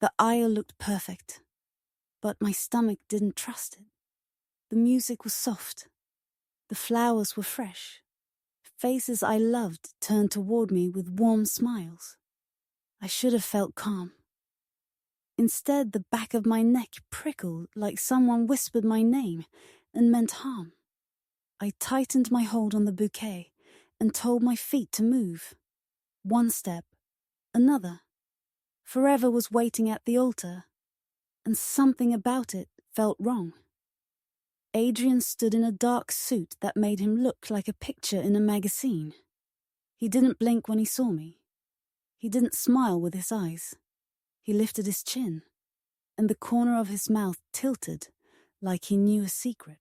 The aisle looked perfect, but my stomach didn't trust it. The music was soft. The flowers were fresh. Faces I loved turned toward me with warm smiles. I should have felt calm. Instead, the back of my neck prickled like someone whispered my name and meant harm. I tightened my hold on the bouquet and told my feet to move. One step, another. Forever was waiting at the altar, and something about it felt wrong. Adrian stood in a dark suit that made him look like a picture in a magazine. He didn't blink when he saw me. He didn't smile with his eyes. He lifted his chin, and the corner of his mouth tilted like he knew a secret.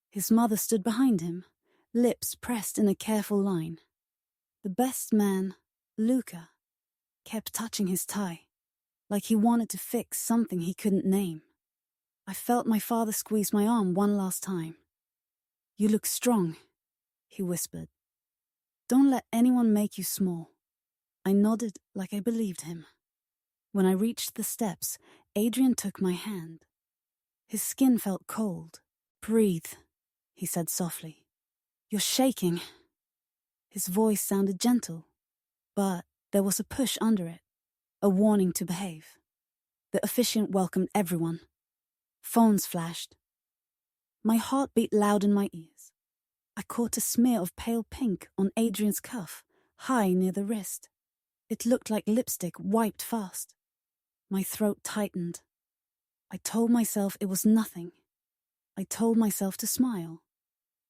His mother stood behind him, lips pressed in a careful line. The best man, Luca, kept touching his tie, like he wanted to fix something he couldn't name. I felt my father squeeze my arm one last time. "You look strong," he whispered. "Don't let anyone make you small." I nodded like I believed him. When I reached the steps, Adrian took my hand. His skin felt cold. "Breathe," he said softly. "You're shaking." His voice sounded gentle, but there was a push under it, a warning to behave. The officiant welcomed everyone. Phones flashed. My heart beat loud in my ears. I caught a smear of pale pink on Adrian's cuff, high near the wrist. It looked like lipstick wiped fast. My throat tightened. I told myself it was nothing. I told myself to smile.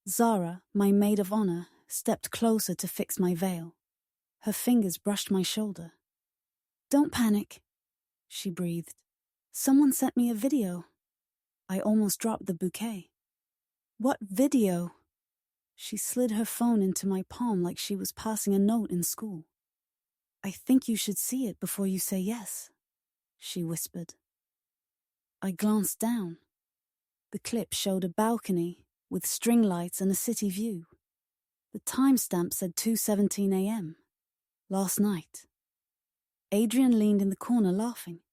Zara, my maid of honor, stepped closer to fix my veil. Her fingers brushed my shoulder. "Don't panic," she breathed. "Someone sent me a video." I almost dropped the bouquet. "What video?" She slid her phone into my palm like she was passing a note in school. "I think you should see it before you say yes," she whispered. I glanced down. The clip showed a balcony with string lights and a city view. The timestamp said 2:17 a.m. Last night. Adrian leaned in the corner laughing.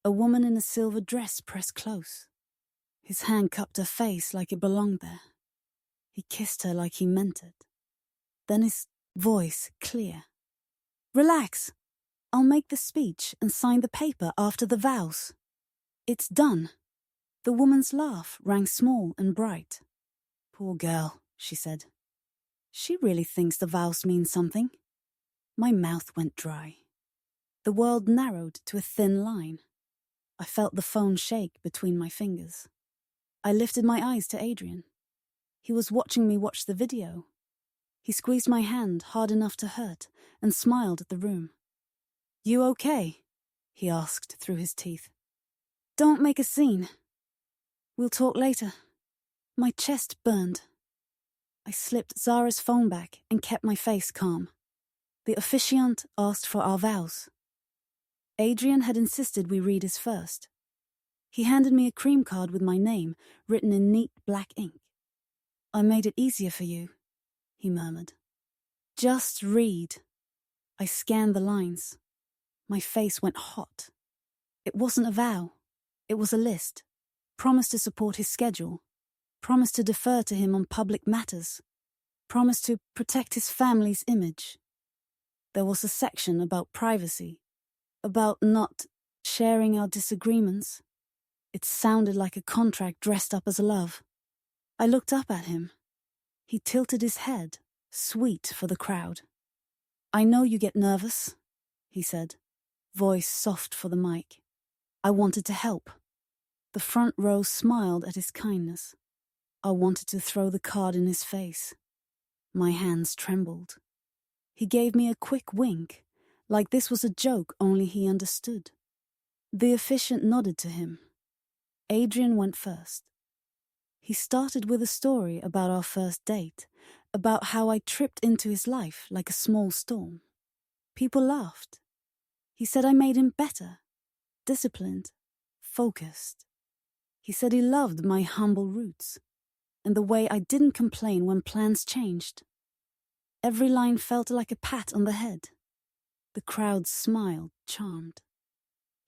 A woman in a silver dress pressed close. His hand cupped her face like it belonged there. He kissed her like he meant it. Then his voice clear. "Relax. I'll make the speech and sign the paper after the vows. It's done." The woman's laugh rang small and bright. "Poor girl," she said. "She really thinks the vows mean something." My mouth went dry. The world narrowed to a thin line. I felt the phone shake between my fingers. I lifted my eyes to Adrian. He was watching me watch the video. He squeezed my hand hard enough to hurt and smiled at the room. "You okay?" he asked through his teeth. "Don't make a scene. We'll talk later." My chest burned. I slipped Zara's phone back and kept my face calm. The officiant asked for our vows. Adrian had insisted we read his first. He handed me a cream card with my name written in neat black ink. "I made it easier for you," he murmured. "Just read." I scanned the lines. My face went hot. It wasn't a vow. It was a list. Promise to support his schedule. Promise to defer to him on public matters. Promise to protect his family's image. There was a section about privacy, about not sharing our disagreements. It sounded like a contract dressed up as a love. I looked up at him. He tilted his head, sweet for the crowd. "I know you get nervous," he said, voice soft for the mic. I wanted to help. The front row smiled at his kindness. I wanted to throw the card in his face. My hands trembled. He gave me a quick wink, like this was a joke only he understood. The officiant nodded to him. Adrian went first. He started with a story about our first date, about how I tripped into his life like a small storm. People laughed. He said I made him better, disciplined, focused. He said he loved my humble roots, and the way I didn't complain when plans changed. Every line felt like a pat on the head. The crowd smiled, charmed.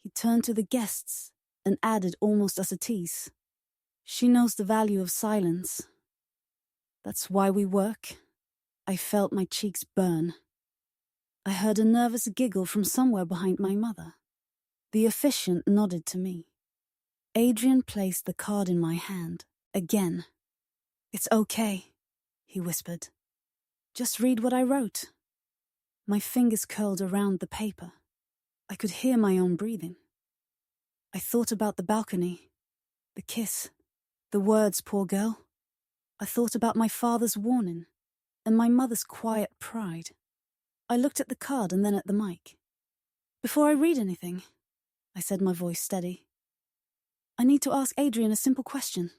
He turned to the guests and added almost as a tease, "She knows the value of silence. That's why we work." I felt my cheeks burn. I heard a nervous giggle from somewhere behind my mother. The officiant nodded to me. Adrian placed the card in my hand, again. "It's okay," he whispered. "Just read what I wrote." My fingers curled around the paper. I could hear my own breathing. I thought about the balcony, the kiss, the words, "poor girl." I thought about my father's warning and my mother's quiet pride. I looked at the card and then at the mic. "Before I read anything," I said, my voice steady, "I need to ask Adrian a simple question."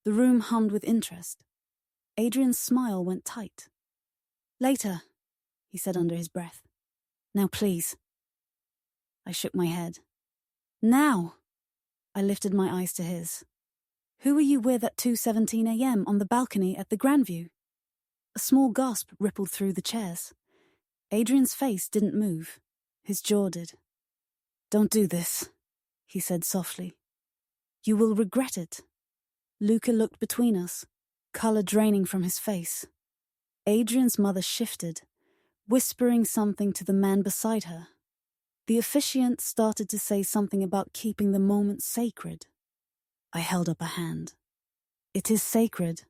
The room hummed with interest. Adrian's smile went tight. "Later," he said under his breath. "Now, please." I shook my head. "Now!" I lifted my eyes to his. "Who were you with at 2:17 a.m. on the balcony at the Grandview?" A small gasp rippled through the chairs. Adrian's face didn't move. His jaw did. "Don't do this," he said softly. "You will regret it." Luca looked between us, color draining from his face. Adrian's mother shifted, whispering something to the man beside her. The officiant started to say something about keeping the moment sacred. I held up a hand. "It is sacred,"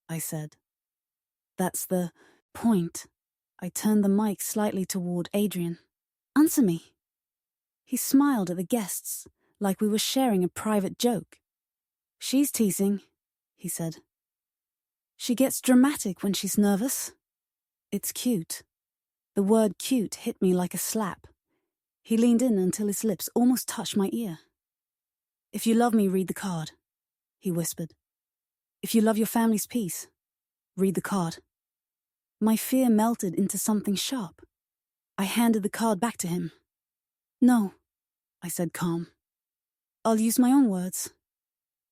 I said. "That's the point." I turned the mic slightly toward Adrian. "Answer me." He smiled at the guests, like we were sharing a private joke. "She's teasing," he said. "She gets dramatic when she's nervous." "It's cute." The word cute hit me like a slap. He leaned in until his lips almost touched my ear. "If you love me, read the card," he whispered. "If you love your family's peace, read the card." My fear melted into something sharp. I handed the card back to him. "No," I said calm. "I'll use my own words."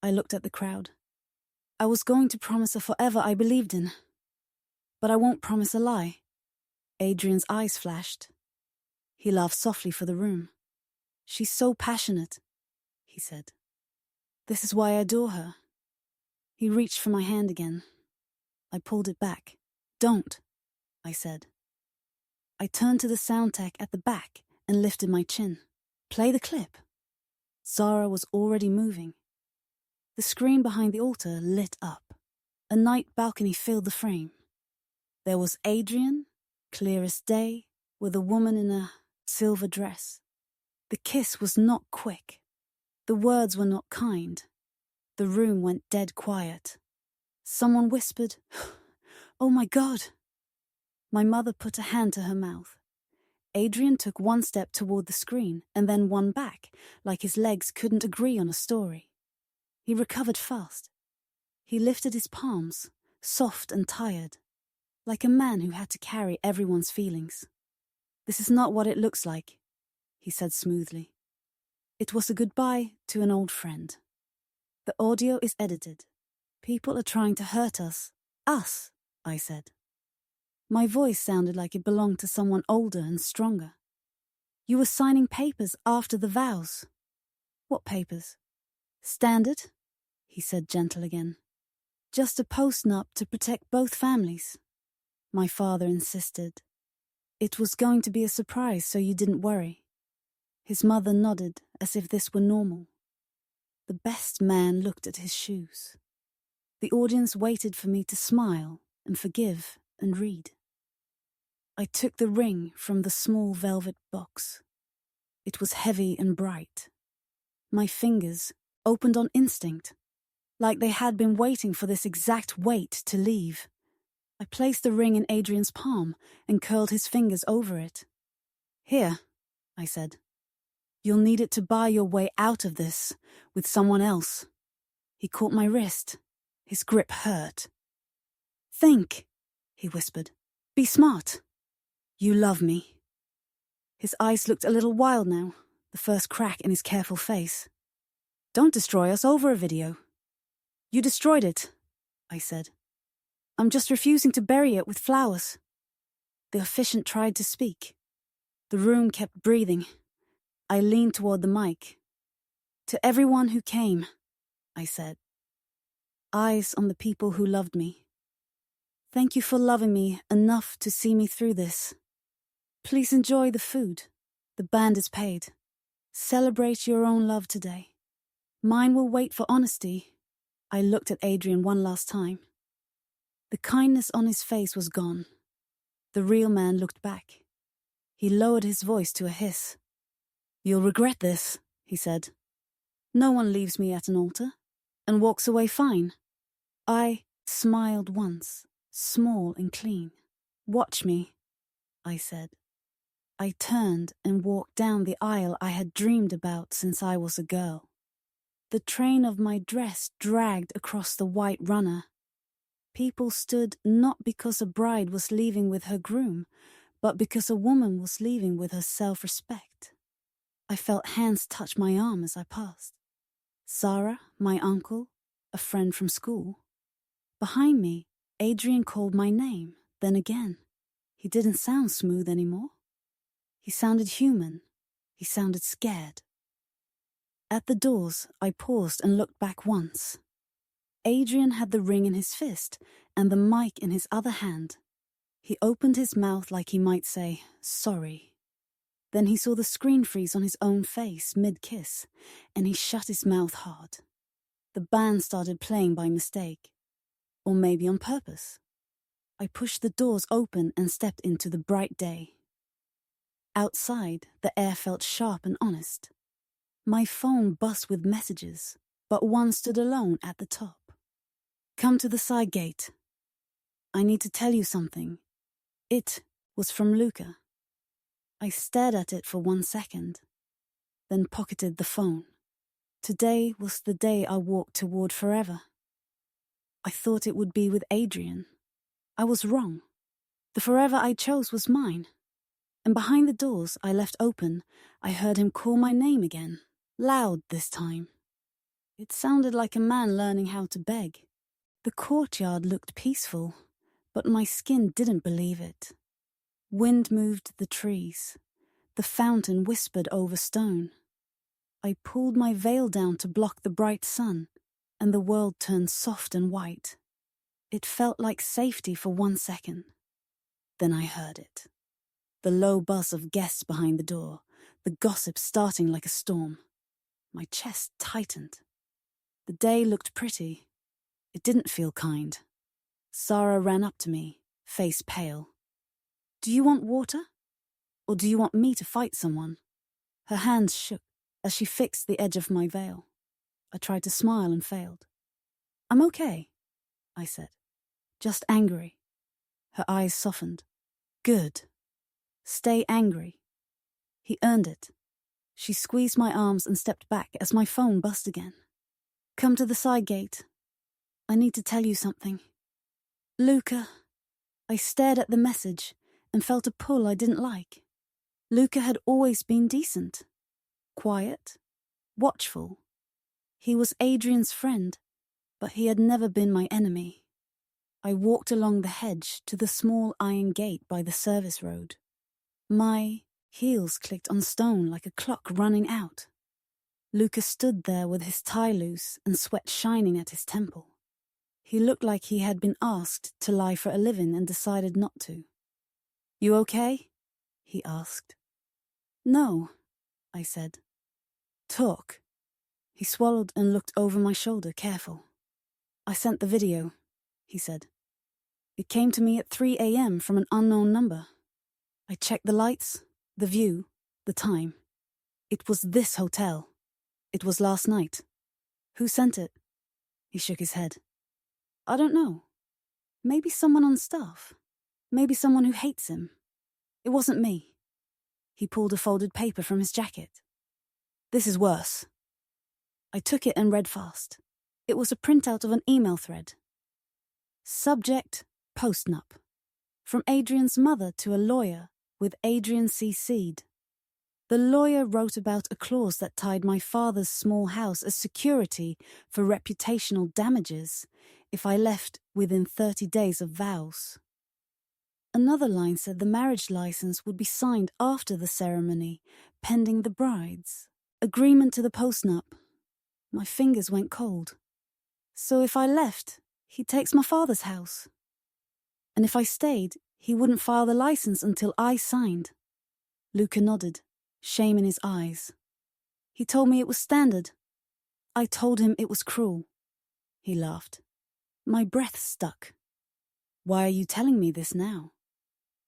I looked at the crowd. I was going to promise a forever I believed in. But I won't promise a lie. Adrian's eyes flashed. He laughed softly for the room. "She's so passionate," he said. "This is why I adore her." He reached for my hand again. I pulled it back. "Don't," I said. I turned to the sound tech at the back and lifted my chin. "Play the clip." Zara was already moving. The screen behind the altar lit up. A night balcony filled the frame. There was Adrian, clear as day, with a woman in a silver dress. The kiss was not quick. The words were not kind. The room went dead quiet. Someone whispered, "Oh my God." My mother put a hand to her mouth. Adrian took one step toward the screen and then one back, like his legs couldn't agree on a story. He recovered fast. He lifted his palms, soft and tired, like a man who had to carry everyone's feelings. "This is not what it looks like," he said smoothly. "It was a goodbye to an old friend. The audio is edited. People are trying to hurt us." "Us," I said. My voice sounded like it belonged to someone older and stronger. "You were signing papers after the vows." "What papers?" "Standard," he said, gentle again. "Just a post-nup to protect both families." My father insisted. "It was going to be a surprise, so you didn't worry." His mother nodded as if this were normal. The best man looked at his shoes. The audience waited for me to smile and forgive and read. I took the ring from the small velvet box. It was heavy and bright. My fingers opened on instinct, like they had been waiting for this exact wait to leave. I placed the ring in Adrian's palm and curled his fingers over it. "Here," I said. "You'll need it to buy your way out of this with someone else." He caught my wrist. His grip hurt. "Think," he whispered. "Be smart. You love me." His eyes looked a little wild now, the first crack in his careful face. "Don't destroy us over a video." "You destroyed it," I said. "I'm just refusing to bury it with flowers." The officiant tried to speak. The room kept breathing. I leaned toward the mic. To everyone who came, I said. Eyes on the people who loved me. Thank you for loving me enough to see me through this. Please enjoy the food. The band is paid. Celebrate your own love today. Mine will wait for honesty. I looked at Adrian one last time. The kindness on his face was gone. The real man looked back. He lowered his voice to a hiss. You'll regret this, he said. No one leaves me at an altar and walks away fine. I smiled once, small and clean. Watch me, I said. I turned and walked down the aisle I had dreamed about since I was a girl. The train of my dress dragged across the white runner. People stood not because a bride was leaving with her groom, but because a woman was leaving with her self-respect. I felt hands touch my arm as I passed. Sarah, my uncle, a friend from school. Behind me, Adrian called my name, then again. He didn't sound smooth anymore. He sounded human. He sounded scared. At the doors, I paused and looked back once. Adrian had the ring in his fist and the mic in his other hand. He opened his mouth like he might say, sorry. Then he saw the screen freeze on his own face mid-kiss, and he shut his mouth hard. The band started playing by mistake. Or maybe on purpose. I pushed the doors open and stepped into the bright day. Outside, the air felt sharp and honest. My phone buzzed with messages, but one stood alone at the top. Come to the side gate. I need to tell you something. It was from Luca. I stared at it for 1 second, then pocketed the phone. Today was the day I walked toward forever. I thought it would be with Adrian. I was wrong. The forever I chose was mine. And behind the doors I left open, I heard him call my name again, loud this time. It sounded like a man learning how to beg. The courtyard looked peaceful, but my skin didn't believe it. Wind moved the trees. The fountain whispered over stone. I pulled my veil down to block the bright sun, and the world turned soft and white. It felt like safety for 1 second. Then I heard it. The low buzz of guests behind the door, the gossip starting like a storm. My chest tightened. The day looked pretty. It didn't feel kind. Sarah ran up to me, face pale. Do you want water? Or do you want me to fight someone? Her hands shook as she fixed the edge of my veil. I tried to smile and failed. I'm okay, I said. Just angry. Her eyes softened. Good. Stay angry. He earned it. She squeezed my arms and stepped back as my phone buzzed again. Come to the side gate. I need to tell you something. Luca. I stared at the message and felt a pull I didn't like. Luca had always been decent. Quiet. Watchful. He was Adrian's friend, but he had never been my enemy. I walked along the hedge to the small iron gate by the service road. My heels clicked on stone like a clock running out. Luca stood there with his tie loose and sweat shining at his temple. He looked like he had been asked to lie for a living and decided not to. You okay? He asked. No, I said. Talk. He swallowed and looked over my shoulder, careful. I sent the video, he said. It came to me at 3 a.m. from an unknown number. I checked the lights, the view, the time. It was this hotel. It was last night. Who sent it? He shook his head. I don't know. Maybe someone on staff. Maybe someone who hates him. It wasn't me. He pulled a folded paper from his jacket. This is worse. I took it and read fast. It was a printout of an email thread. Subject, postnup. From Adrian's mother to a lawyer, with Adrian CC'd. The lawyer wrote about a clause that tied my father's small house as security for reputational damages if I left within 30 days of vows. Another line said the marriage license would be signed after the ceremony, pending the brides. Agreement to the postnup. My fingers went cold. So if I left, he takes my father's house. And if I stayed, he wouldn't file the license until I signed. Luca nodded, shame in his eyes. He told me it was standard. I told him it was cruel. He laughed. My breath stuck. Why are you telling me this now?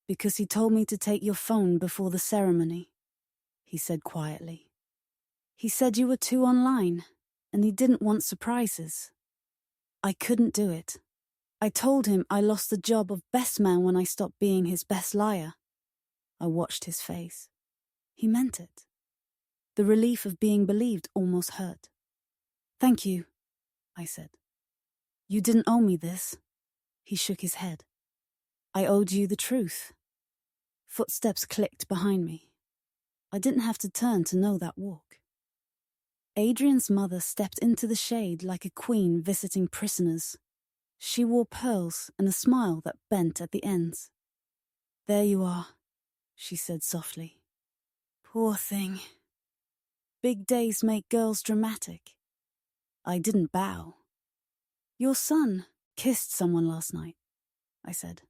Because he told me to take your phone before the ceremony, he said quietly. He said you were too online, and he didn't want surprises. I couldn't do it. I told him I lost the job of best man when I stopped being his best liar. I watched his face. He meant it. The relief of being believed almost hurt. Thank you, I said. You didn't owe me this. He shook his head. I owed you the truth. Footsteps clicked behind me. I didn't have to turn to know that walk. Adrian's mother stepped into the shade like a queen visiting prisoners. She wore pearls and a smile that bent at the ends. There you are, she said softly. Poor thing. Big days make girls dramatic. I didn't bow. Your son kissed someone last night, I said.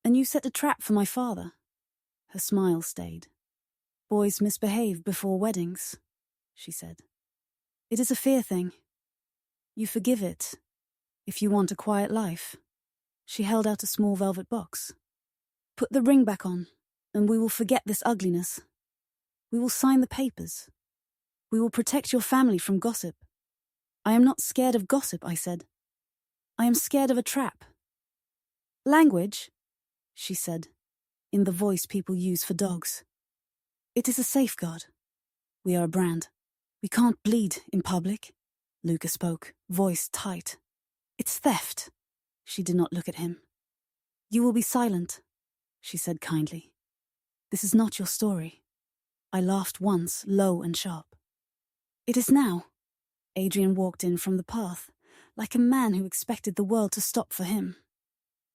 And you set a trap for my father. Her smile stayed. Boys misbehave before weddings, she said. It is a fear thing. You forgive it, if you want a quiet life. She held out a small velvet box. Put the ring back on, and we will forget this ugliness. We will sign the papers. We will protect your family from gossip. I am not scared of gossip, I said. I am scared of a trap. Language, she said, in the voice people use for dogs. It is a safeguard. We are a brand. We can't bleed in public. Luca spoke, voice tight. It's theft. She did not look at him. You will be silent, she said kindly. This is not your story. I laughed once, low and sharp. It is now. Adrian walked in from the path, like a man who expected the world to stop for him.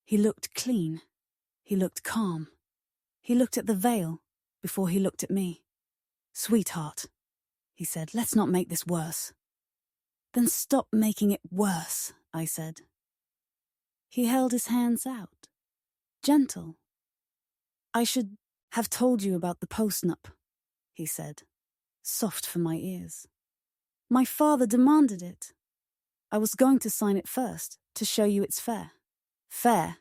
He looked clean. He looked calm. He looked at the veil before he looked at me. Sweetheart, he said, let's not make this worse. Then stop making it worse, I said. He held his hands out, gentle. I should have told you about the postnup, he said, soft for my ears. My father demanded it. I was going to sign it first, to show you it's fair. Fair?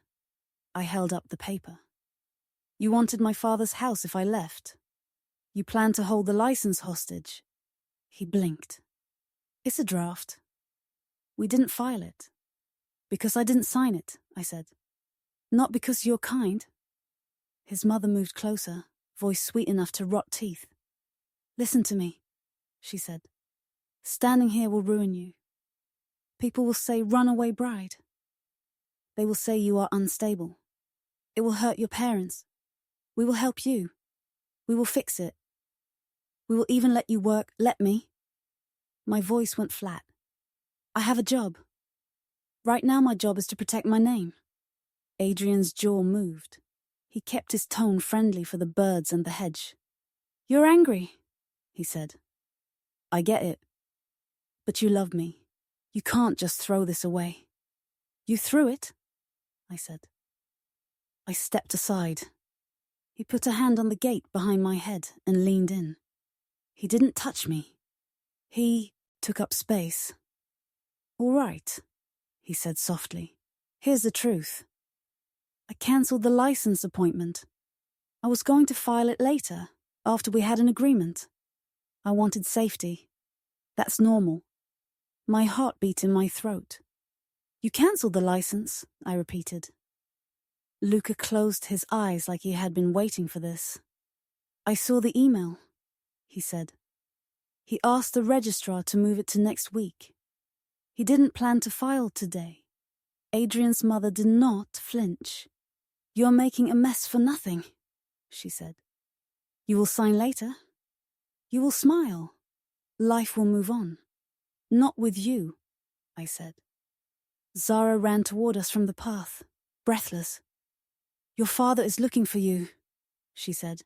I held up the paper. You wanted my father's house if I left. You planned to hold the license hostage. He blinked. It's a draft. We didn't file it. Because I didn't sign it, I said. Not because you're kind. His mother moved closer, voice sweet enough to rot teeth. Listen to me, she said. Standing here will ruin you. People will say runaway bride. They will say you are unstable. It will hurt your parents. We will help you. We will fix it. We will even let you work. Let me. My voice went flat. I have a job. Right now my job is to protect my name. Adrian's jaw moved. He kept his tone friendly for the birds and the hedge. You're angry, he said. I get it. But you love me. You can't just throw this away. You threw it, I said. I stepped aside. He put a hand on the gate behind my head and leaned in. He didn't touch me. He took up space. All right, he said softly. Here's the truth. I cancelled the license appointment. I was going to file it later, after we had an agreement. I wanted safety. That's normal. My heart beat in my throat. You cancelled the license, I repeated. Luca closed his eyes like he had been waiting for this. I saw the email, he said. He asked the registrar to move it to next week. He didn't plan to file today. Adrian's mother did not flinch. You're making a mess for nothing, she said. You will sign later. You will smile. Life will move on. Not with you, I said. Zara ran toward us from the path, breathless. Your father is looking for you, she said.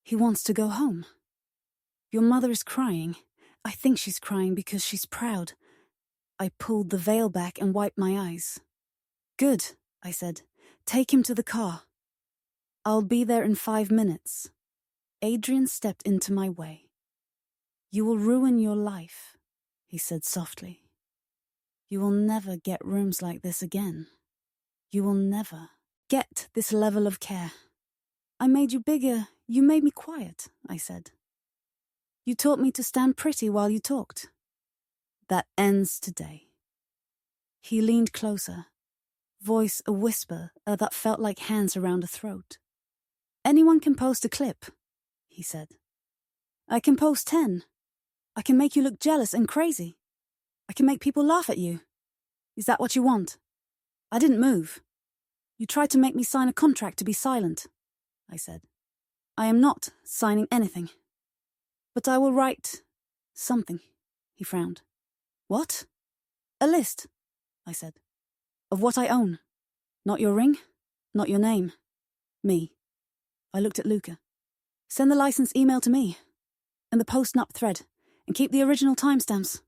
He wants to go home. Your mother is crying. I think she's crying because she's proud. I pulled the veil back and wiped my eyes. Good, I said. Take him to the car. I'll be there in 5 minutes. Adrian stepped into my way. You will ruin your life, he said softly. You will never get rooms like this again. You will never get this level of care. I made you bigger. You made me quiet, I said. You taught me to stand pretty while you talked. That ends today. He leaned closer, voice a whisper that felt like hands around a throat. Anyone can post a clip, he said. I can post 10. I can make you look jealous and crazy. I can make people laugh at you. Is that what you want? I didn't move. You tried to make me sign a contract to be silent, I said. I am not signing anything. But I will write something, he frowned. What? A list, I said, of what I own. Not your ring, not your name. Me. I looked at Luca. Send the license email to me, and the post-nup thread, and keep the original timestamps.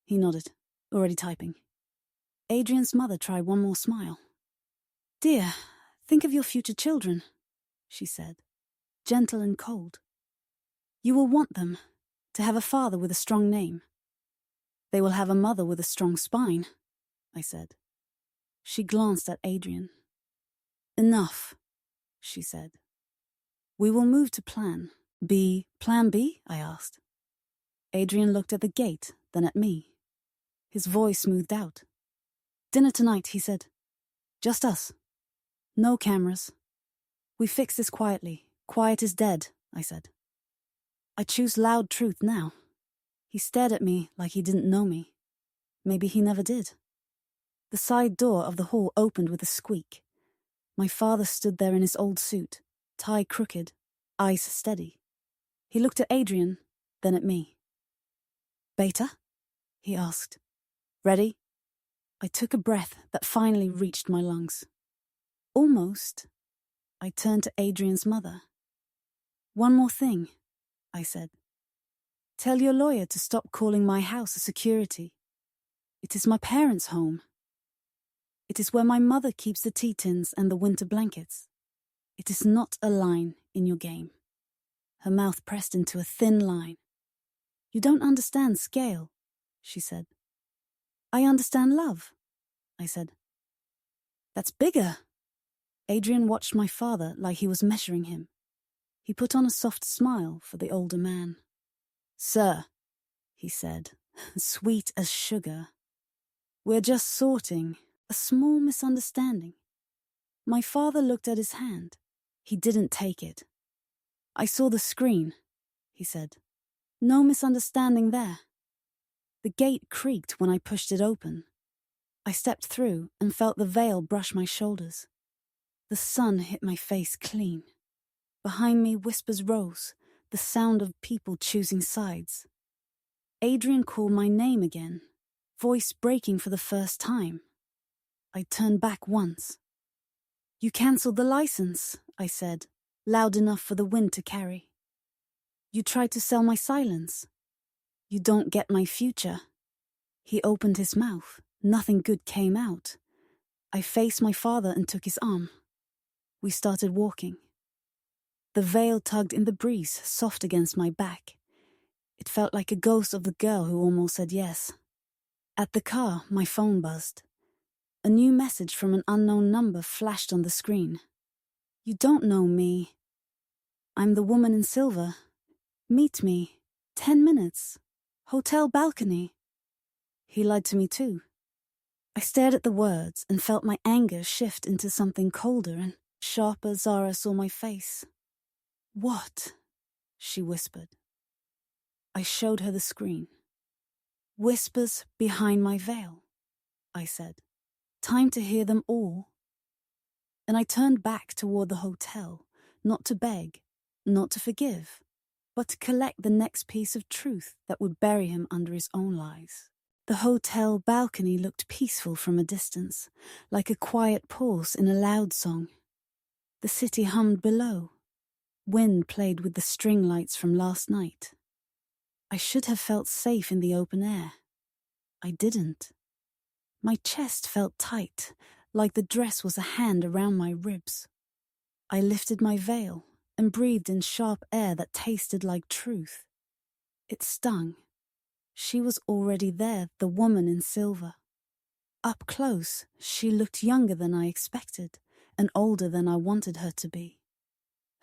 He nodded, already typing. Adrian's mother tried one more smile. Dear, think of your future children, she said, gentle and cold. You will want them to have a father with a strong name. They will have a mother with a strong spine, I said. She glanced at Adrian. Enough, she said. We will move to Plan B. Plan B? I asked. Adrian looked at the gate, then at me. His voice smoothed out. Dinner tonight, he said. Just us. No cameras. We fix this quietly. Quiet is dead, I said. I choose loud truth now. He stared at me like he didn't know me. Maybe he never did. The side door of the hall opened with a squeak. My father stood there in his old suit, tie crooked, eyes steady. He looked at Adrian, then at me. Beta? He asked. Ready? I took a breath that finally reached my lungs. Almost. I turned to Adrian's mother. One more thing, I said. Tell your lawyer to stop calling my house a security. It is my parents' home. It is where my mother keeps the tea tins and the winter blankets. It is not a line in your game. Her mouth pressed into a thin line. You don't understand scale, she said. I understand love, I said. That's bigger. Adrian watched my father like he was measuring him. He put on a soft smile for the older man. Sir, he said, sweet as sugar. We're just sorting a small misunderstanding. My father looked at his hand. He didn't take it. I saw the screen, he said. No misunderstanding there. The gate creaked when I pushed it open. I stepped through and felt the veil brush my shoulders. The sun hit my face clean. Behind me, whispers rose, the sound of people choosing sides. Adrian called my name again, voice breaking for the first time. I turned back once. You cancelled the license, I said, loud enough for the wind to carry. You tried to sell my silence. You don't get my future. He opened his mouth. Nothing good came out. I faced my father and took his arm. We started walking. The veil tugged in the breeze, soft against my back. It felt like a ghost of the girl who almost said yes. At the car, my phone buzzed. A new message from an unknown number flashed on the screen. You don't know me. I'm the woman in silver. Meet me. 10 minutes. Hotel balcony. He lied to me too. I stared at the words and felt my anger shift into something colder and sharper. Zara saw my face. What? She whispered. I showed her the screen. Whispers behind my veil, I said. Time to hear them all. And I turned back toward the hotel, not to beg, not to forgive, but to collect the next piece of truth that would bury him under his own lies. The hotel balcony looked peaceful from a distance, like a quiet pause in a loud song. The city hummed below. Wind played with the string lights from last night. I should have felt safe in the open air. I didn't. My chest felt tight, like the dress was a hand around my ribs. I lifted my veil and breathed in sharp air that tasted like truth. It stung. She was already there, the woman in silver. Up close, she looked younger than I expected, and older than I wanted her to be.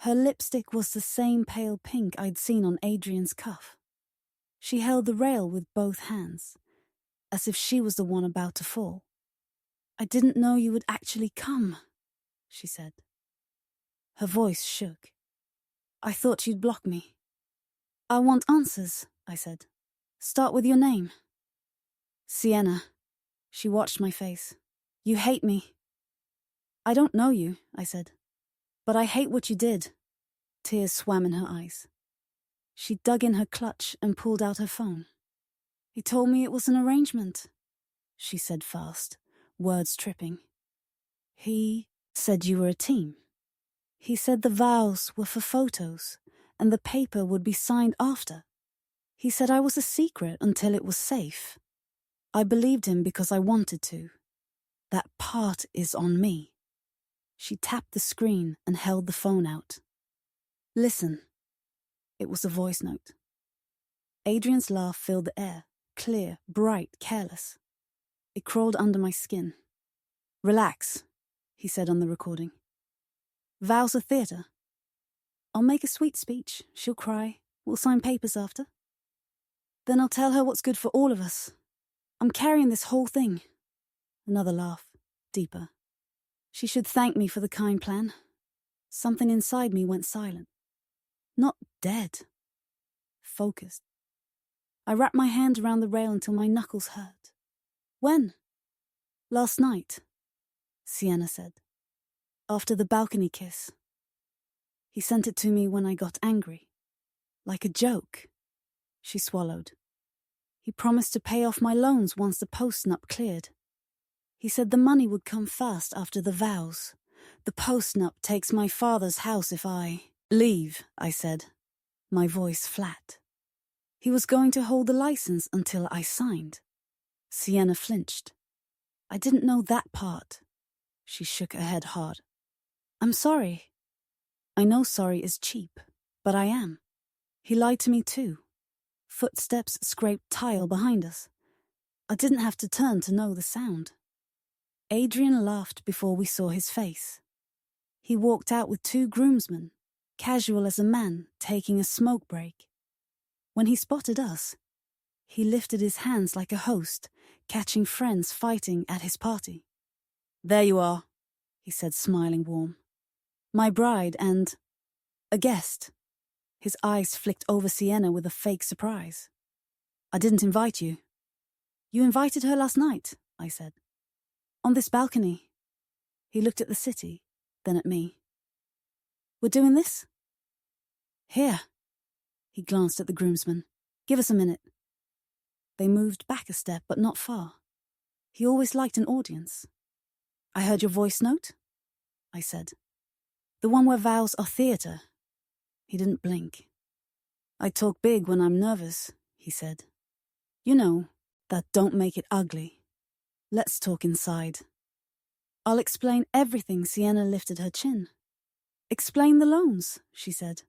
Her lipstick was the same pale pink I'd seen on Adrian's cuff. She held the rail with both hands, as if she was the one about to fall. "I didn't know you would actually come," she said. Her voice shook. "I thought you'd block me." "I want answers," I said. "Start with your name." "Sienna." She watched my face. "You hate me." "I don't know you," I said. "But I hate what you did." Tears swam in her eyes. She dug in her clutch and pulled out her phone. "He told me it was an arrangement," she said fast, words tripping. "He said you were a team. He said the vows were for photos, and the paper would be signed after. He said I was a secret until it was safe. I believed him because I wanted to. That part is on me." She tapped the screen and held the phone out. "Listen." It was a voice note. Adrian's laugh filled the air, clear, bright, careless. It crawled under my skin. "Relax," he said on the recording. "Vows are theatre. I'll make a sweet speech. She'll cry. We'll sign papers after. Then I'll tell her what's good for all of us. I'm carrying this whole thing." Another laugh, deeper. "She should thank me for the kind plan." Something inside me went silent. Not dead. Focused. I wrapped my hand around the rail until my knuckles hurt. "When?" "Last night," Sienna said. "After the balcony kiss. He sent it to me when I got angry. Like a joke." She swallowed. "He promised to pay off my loans once the post-nup cleared. He said the money would come fast after the vows. The post-nup takes my father's house if I leave," I said, my voice flat. "He was going to hold the license until I signed." Sienna flinched. "I didn't know that part." She shook her head hard. "I'm sorry." "I know sorry is cheap, but I am. He lied to me too." Footsteps scraped tile behind us. I didn't have to turn to know the sound. Adrian laughed before we saw his face. He walked out with 2 groomsmen, casual as a man taking a smoke break. When he spotted us, he lifted his hands like a host, catching friends fighting at his party. "There you are," he said, smiling warm. "My bride and a guest." His eyes flicked over Sienna with a fake surprise. "I didn't invite you." "You invited her last night," I said. "On this balcony." He looked at the city, then at me. "We're doing this?" "Here." He glanced at the groomsmen. "Give us a minute." They moved back a step, but not far. He always liked an audience. "I heard your voice note," I said. "The one where vows are theatre." He didn't blink. "I talk big when I'm nervous," he said. "You know, that don't make it ugly. Let's talk inside." "I'll explain everything." Sienna lifted her chin. "Explain the loans," she said.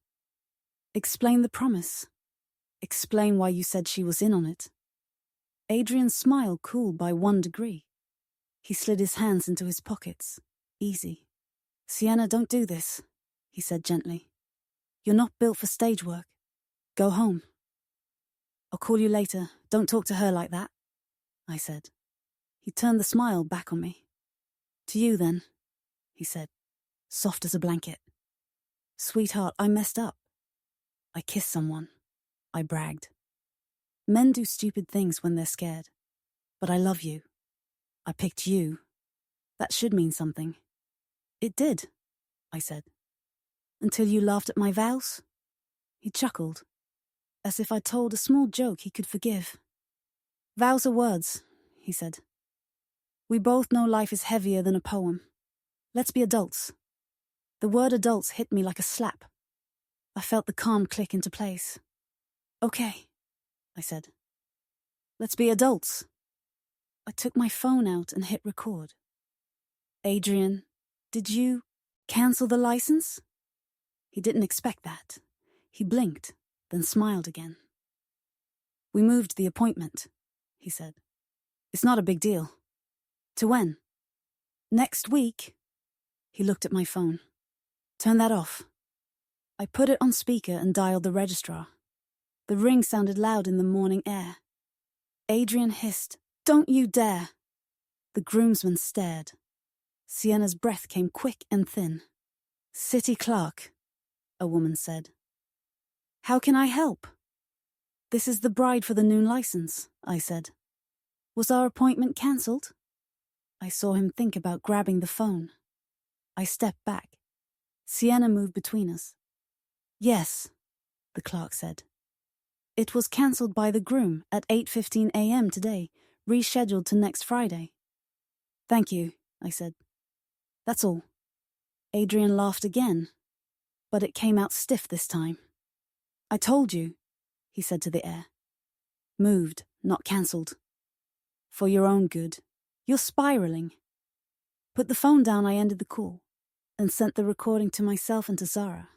"Explain the promise. Explain why you said she was in on it." Adrian's smile cooled by 1 degree. He slid his hands into his pockets. "Easy. Sienna, don't do this," he said gently. "You're not built for stage work. Go home." "I'll call you later. Don't talk to her like that," I said. He turned the smile back on me. "To you, then," he said, soft as a blanket. "Sweetheart, I messed up. I kissed someone." I bragged. "Men do stupid things when they're scared. But I love you. I picked you. That should mean something." "It did," I said. "Until you laughed at my vows?" He chuckled, as if I told a small joke he could forgive. "Vows are words," he said. "We both know life is heavier than a poem. Let's be adults." The word adults hit me like a slap. I felt the calm click into place. Okay, I said. Let's be adults. I took my phone out and hit record. Adrian, did you cancel the license? He didn't expect that. He blinked, then smiled again. We moved the appointment, he said. It's not a big deal. To when? Next week. He looked at my phone. Turn that off. I put it on speaker and dialed the registrar. The ring sounded loud in the morning air. Adrian hissed, "Don't you dare!" The groomsman stared. Sienna's breath came quick and thin. "City clerk," a woman said. "How can I help?" "This is the bride for the noon license," I said. "Was our appointment cancelled?" I saw him think about grabbing the phone. I stepped back. Sienna moved between us. "Yes," the clerk said. "It was cancelled by the groom at 8:15 a.m. today, rescheduled to next Friday." "Thank you," I said. "That's all." Adrian laughed again, but it came out stiff this time. "I told you," he said to the air. "Moved, not cancelled. For your own good. You're spiraling." Put the phone down, I ended the call and sent the recording to myself and to Zara.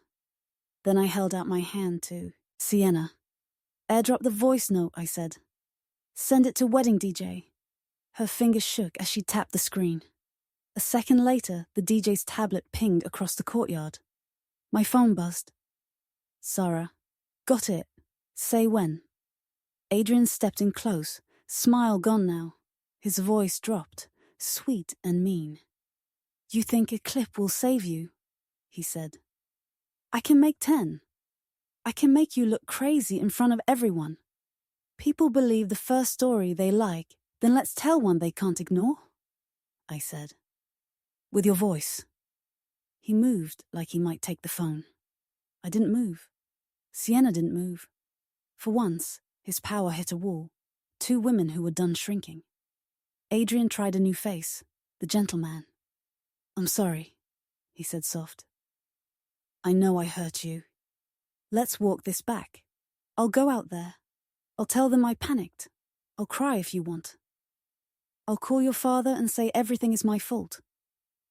Then I held out my hand to Sienna. "Airdrop the voice note," I said. "Send it to Wedding DJ." Her fingers shook as she tapped the screen. A second later, the DJ's tablet pinged across the courtyard. My phone buzzed. "Zara, got it. Say when." Adrian stepped in close, smile gone now. His voice dropped, sweet and mean. "You think a clip will save you?" he said. "I can make 10. I can make you look crazy in front of everyone. People believe the first story they like, then let's tell one they can't ignore," I said. "With your voice." He moved like he might take the phone. I didn't move. Sienna didn't move. For once, his power hit a wall. 2 women who were done shrinking. Adrian tried a new face, the gentleman. "I'm sorry," he said soft. "I know I hurt you. Let's walk this back. I'll go out there. I'll tell them I panicked. I'll cry if you want. I'll call your father and say everything is my fault.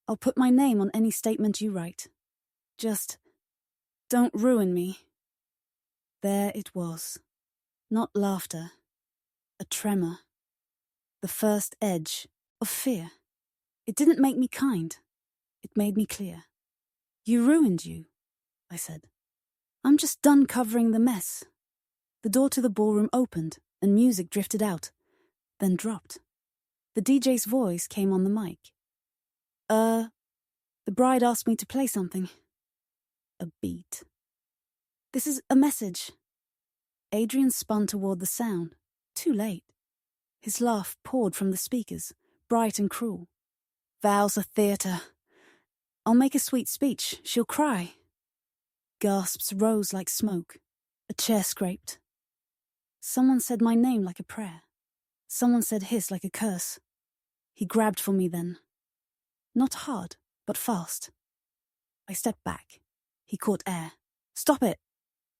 I'll put my name on any statement you write. Just don't ruin me." There it was. Not laughter. A tremor. The first edge of fear. It didn't make me kind. It made me clear. "You ruined you," I said. "I'm just done covering the mess." The door to the ballroom opened and music drifted out, then dropped. The DJ's voice came on the mic. The bride asked me to play something." A beat. "This is a message." Adrian spun toward the sound. Too late. His laugh poured from the speakers, bright and cruel. "Vows are theatre. I'll make a sweet speech. She'll cry." Gasps rose like smoke. A chair scraped. Someone said my name like a prayer. Someone said his like a curse. He grabbed for me then. Not hard, but fast. I stepped back. He caught air. "Stop it!"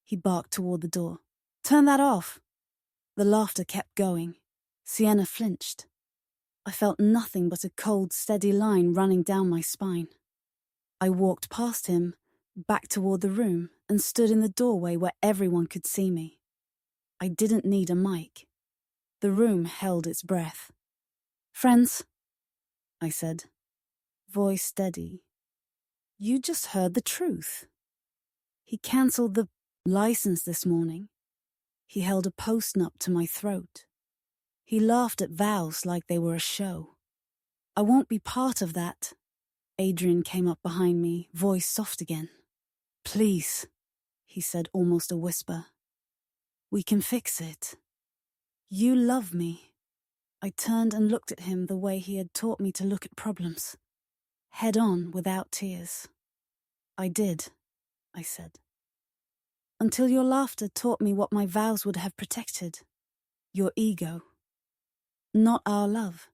He barked toward the door. "Turn that off!" The laughter kept going. Sienna flinched. I felt nothing but a cold, steady line running down my spine. I walked past him, back toward the room, and stood in the doorway where everyone could see me. I didn't need a mic. The room held its breath. "Friends," I said, voice steady. "You just heard the truth. He cancelled the license this morning." He held a post-nut to my throat. He laughed at vows like they were a show. "I won't be part of that." Adrian came up behind me, voice soft again. "Please," he said, almost a whisper. "We can fix it. You love me." I turned and looked at him the way he had taught me to look at problems. Head on, without tears. "I did," I said. "Until your laughter taught me what my vows would have protected. Your ego. Not our love."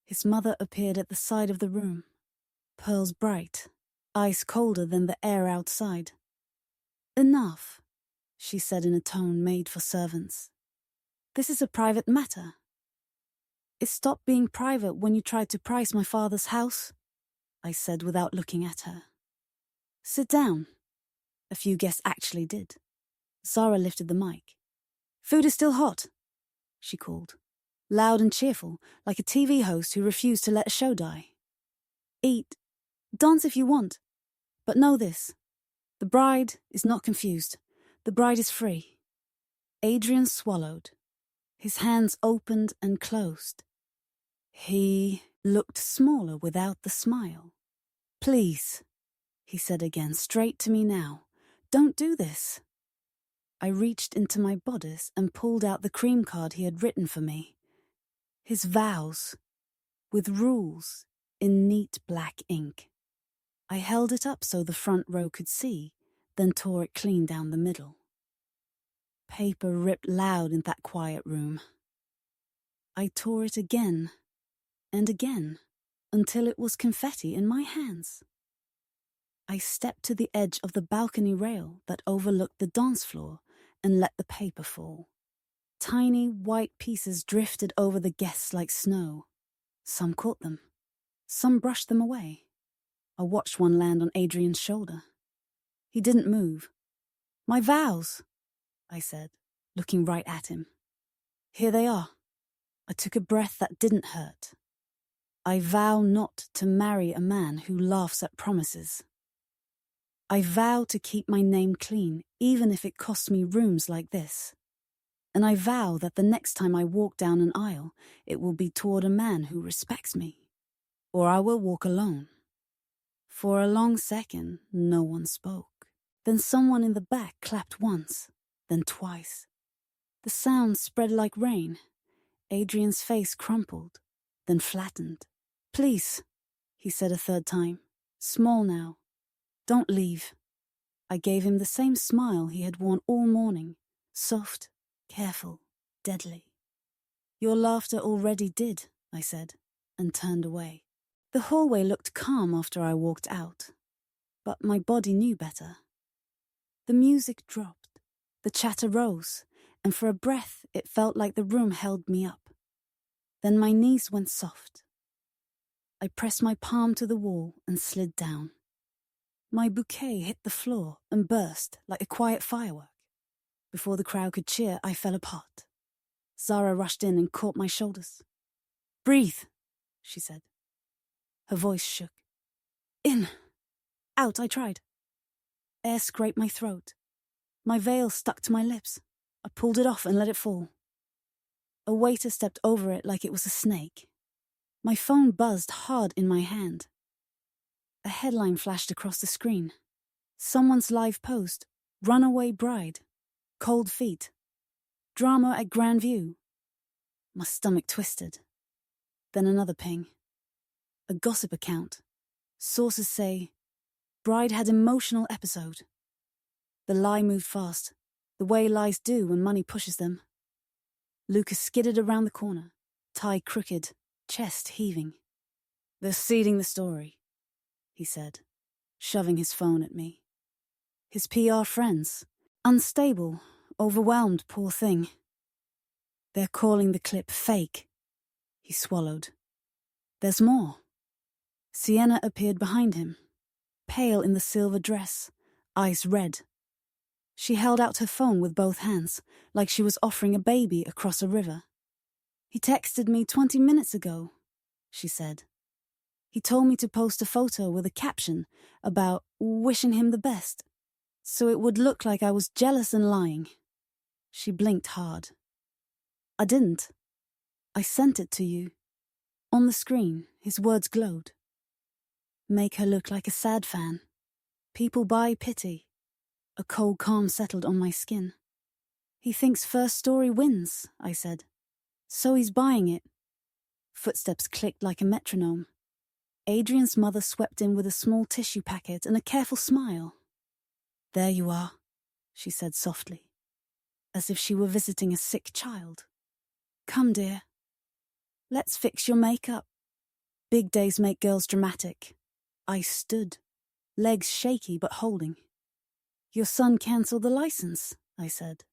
His mother appeared at the side of the room. Pearls bright, ice colder than the air outside. Enough, she said in a tone made for servants. This is a private matter. It stopped being private when you tried to price my father's house, I said without looking at her. Sit down. A few guests actually did. Zara lifted the mic. Food is still hot, she called, loud and cheerful, like a TV host who refused to let a show die. Eat. Dance if you want. But know this. The bride is not confused. The bride is free. Adrian swallowed. His hands opened and closed. He looked smaller without the smile. Please, he said again, straight to me now. Don't do this. I reached into my bodice and pulled out the cream card he had written for me. His vows, with rules, in neat black ink. I held it up so the front row could see, then tore it clean down the middle. Paper ripped loud in that quiet room. I tore it again and again until it was confetti in my hands. I stepped to the edge of the balcony rail that overlooked the dance floor and let the paper fall. Tiny white pieces drifted over the guests like snow. Some caught them. Some brushed them away. I watched one land on Adrian's shoulder. He didn't move. My vows, I said, looking right at him. Here they are. I took a breath that didn't hurt. I vow not to marry a man who laughs at promises. I vow to keep my name clean, even if it costs me rooms like this. And I vow that the next time I walk down an aisle, it will be toward a man who respects me. Or I will walk alone. For a long second, no one spoke. Then someone in the back clapped once, then twice. The sound spread like rain. Adrian's face crumpled, then flattened. Please, he said a third time, small now. Don't leave. I gave him the same smile he had worn all morning, soft, careful, deadly. Your laughter already did, I said, and turned away. The hallway looked calm after I walked out, but my body knew better. The music dropped, the chatter rose, and for a breath it felt like the room held me up. Then my knees went soft. I pressed my palm to the wall and slid down. My bouquet hit the floor and burst like a quiet firework. Before the crowd could cheer, I fell apart. Zara rushed in and caught my shoulders. Breathe, she said. Her voice shook. In. Out, I tried. Air scraped my throat. My veil stuck to my lips. I pulled it off and let it fall. A waiter stepped over it like it was a snake. My phone buzzed hard in my hand. A headline flashed across the screen. Someone's live post. Runaway bride. Cold feet. Drama at Grand View. My stomach twisted. Then another ping. A gossip account. Sources say, bride had emotional episode. The lie moved fast, the way lies do when money pushes them. Lucas skidded around the corner, tie crooked, chest heaving. They're seeding the story, he said, shoving his phone at me. His PR friends, unstable, overwhelmed, poor thing. They're calling the clip fake. He swallowed. There's more. Sienna appeared behind him, pale in the silver dress, eyes red. She held out her phone with both hands, like she was offering a baby across a river. He texted me 20 minutes ago, she said. He told me to post a photo with a caption about wishing him the best, so it would look like I was jealous and lying. She blinked hard. I didn't. I sent it to you. On the screen, his words glowed. Make her look like a sad fan. People buy pity. A cold calm settled on my skin. He thinks first story wins, I said. So he's buying it. Footsteps clicked like a metronome. Adrian's mother swept in with a small tissue packet and a careful smile. There you are, she said softly, as if she were visiting a sick child. Come, dear. Let's fix your makeup. Big days make girls dramatic. I stood, legs shaky but holding. Your son cancelled the license, I said.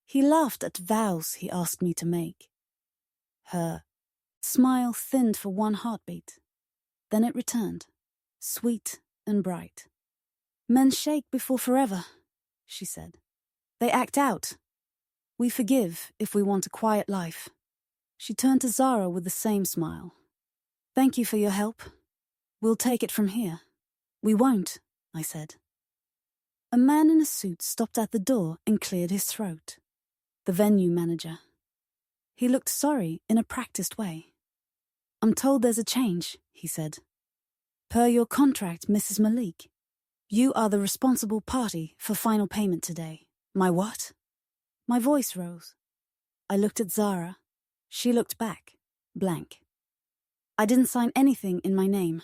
He laughed at vows he asked me to make. Her smile thinned for one heartbeat. Then it returned, sweet and bright. Men shake before forever, she said. They act out. We forgive if we want a quiet life. She turned to Zara with the same smile. Thank you for your help. We'll take it from here. We won't, I said. A man in a suit stopped at the door and cleared his throat. The venue manager. He looked sorry in a practiced way. I'm told there's a change, he said. Per your contract, Mrs. Malik, you are the responsible party for final payment today. My what? My voice rose. I looked at Zara. She looked back, blank. I didn't sign anything in my name.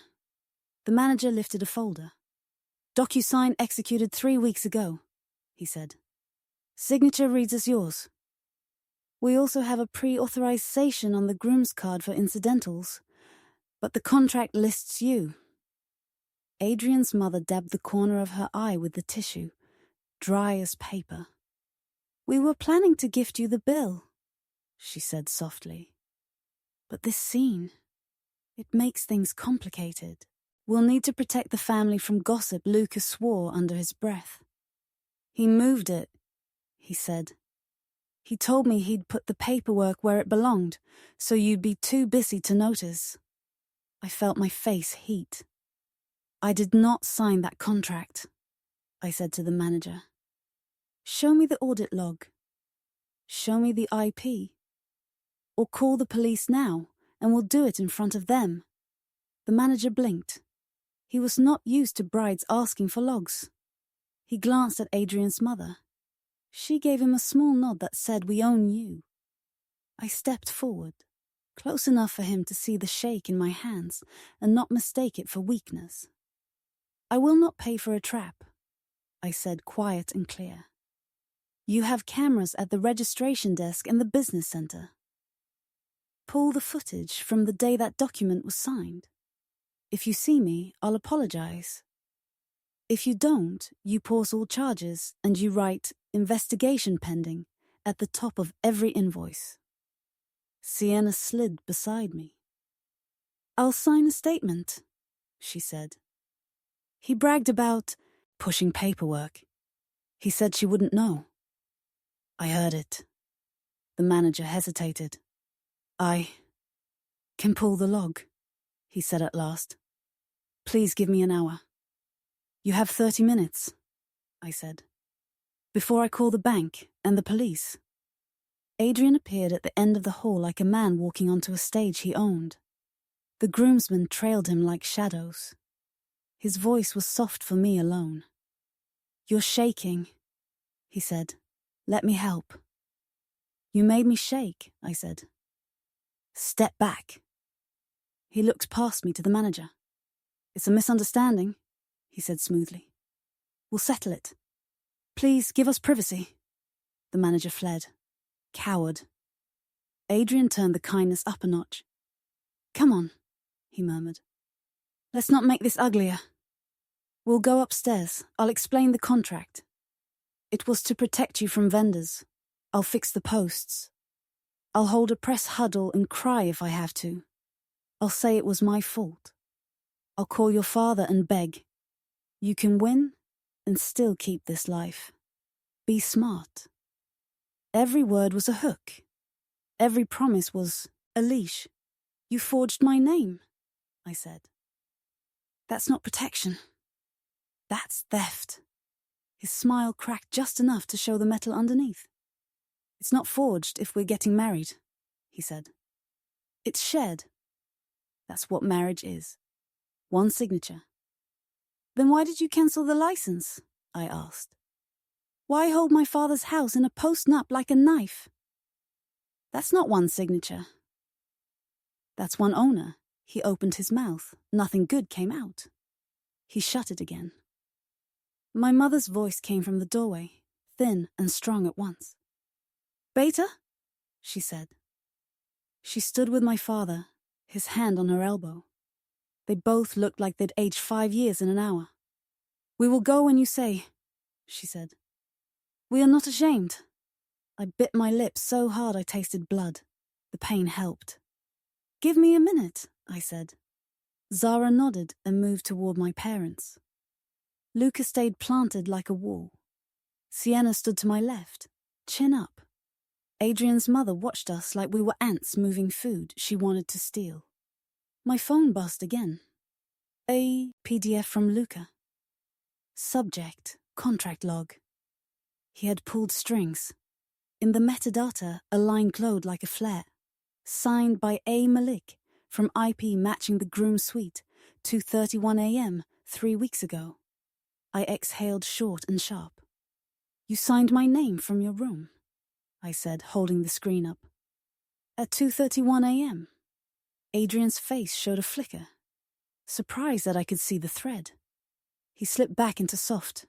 The manager lifted a folder. DocuSign executed 3 weeks ago, he said. Signature reads as yours. We also have a pre-authorization on the groom's card for incidentals, but the contract lists you. Adrian's mother dabbed the corner of her eye with the tissue, dry as paper. We were planning to gift you the bill, she said softly. But this scene, it makes things complicated. We'll need to protect the family from gossip, Lucas swore under his breath. He moved it, he said. He told me he'd put the paperwork where it belonged, so you'd be too busy to notice. I felt my face heat. I did not sign that contract, I said to the manager. Show me the audit log. Show me the IP. Or call the police now, and we'll do it in front of them. The manager blinked. He was not used to brides asking for logs. He glanced at Adrian's mother. She gave him a small nod that said, we own you. I stepped forward, close enough for him to see the shake in my hands and not mistake it for weakness. I will not pay for a trap, I said, quiet and clear. You have cameras at the registration desk and the business center. Pull the footage from the day that document was signed. If you see me, I'll apologize. If you don't, you pause all charges and you write investigation pending at the top of every invoice. Sienna slid beside me. I'll sign a statement, she said. He bragged about pushing paperwork. He said she wouldn't know. I heard it. The manager hesitated. I can pull the log, he said at last. Please give me an hour. You have 30 minutes, I said, before I call the bank and the police. Adrian appeared at the end of the hall like a man walking onto a stage he owned. The groomsmen trailed him like shadows. His voice was soft for me alone. You're shaking, he said. Let me help. You made me shake, I said. Step back. He looked past me to the manager. It's a misunderstanding, he said smoothly. We'll settle it. Please give us privacy. The manager fled. Coward. Adrian turned the kindness up a notch. Come on, he murmured. Let's not make this uglier. We'll go upstairs. I'll explain the contract. It was to protect you from vendors. I'll fix the posts. I'll hold a press huddle and cry if I have to. I'll say it was my fault. I'll call your father and beg. You can win and still keep this life. Be smart. Every word was a hook. Every promise was a leash. You forged my name, I said. That's not protection. That's theft. His smile cracked just enough to show the metal underneath. It's not forged if we're getting married, he said. It's shared. That's what marriage is. One signature. Then why did you cancel the license? I asked. Why hold my father's house in a post-nup like a knife? That's not one signature. That's one owner. He opened his mouth. Nothing good came out. He shut it again. My mother's voice came from the doorway, thin and strong at once. Beta? She said. She stood with my father, his hand on her elbow. They both looked like they'd aged 5 years in an hour. We will go when you say, she said. We are not ashamed. I bit my lip so hard I tasted blood. The pain helped. Give me a minute, I said. Zara nodded and moved toward my parents. Luca stayed planted like a wall. Sienna stood to my left, chin up. Adrian's mother watched us like we were ants moving food she wanted to steal. My phone buzzed again. A PDF from Luca. Subject, contract log. He had pulled strings. In the metadata, a line glowed like a flare. Signed by A. Malik, from IP matching the groom suite, 2:31 a.m., 3 weeks ago. I exhaled short and sharp. You signed my name from your room, I said, holding the screen up. At 2:31 a.m. Adrian's face showed a flicker, surprised that I could see the thread. He slipped back into soft.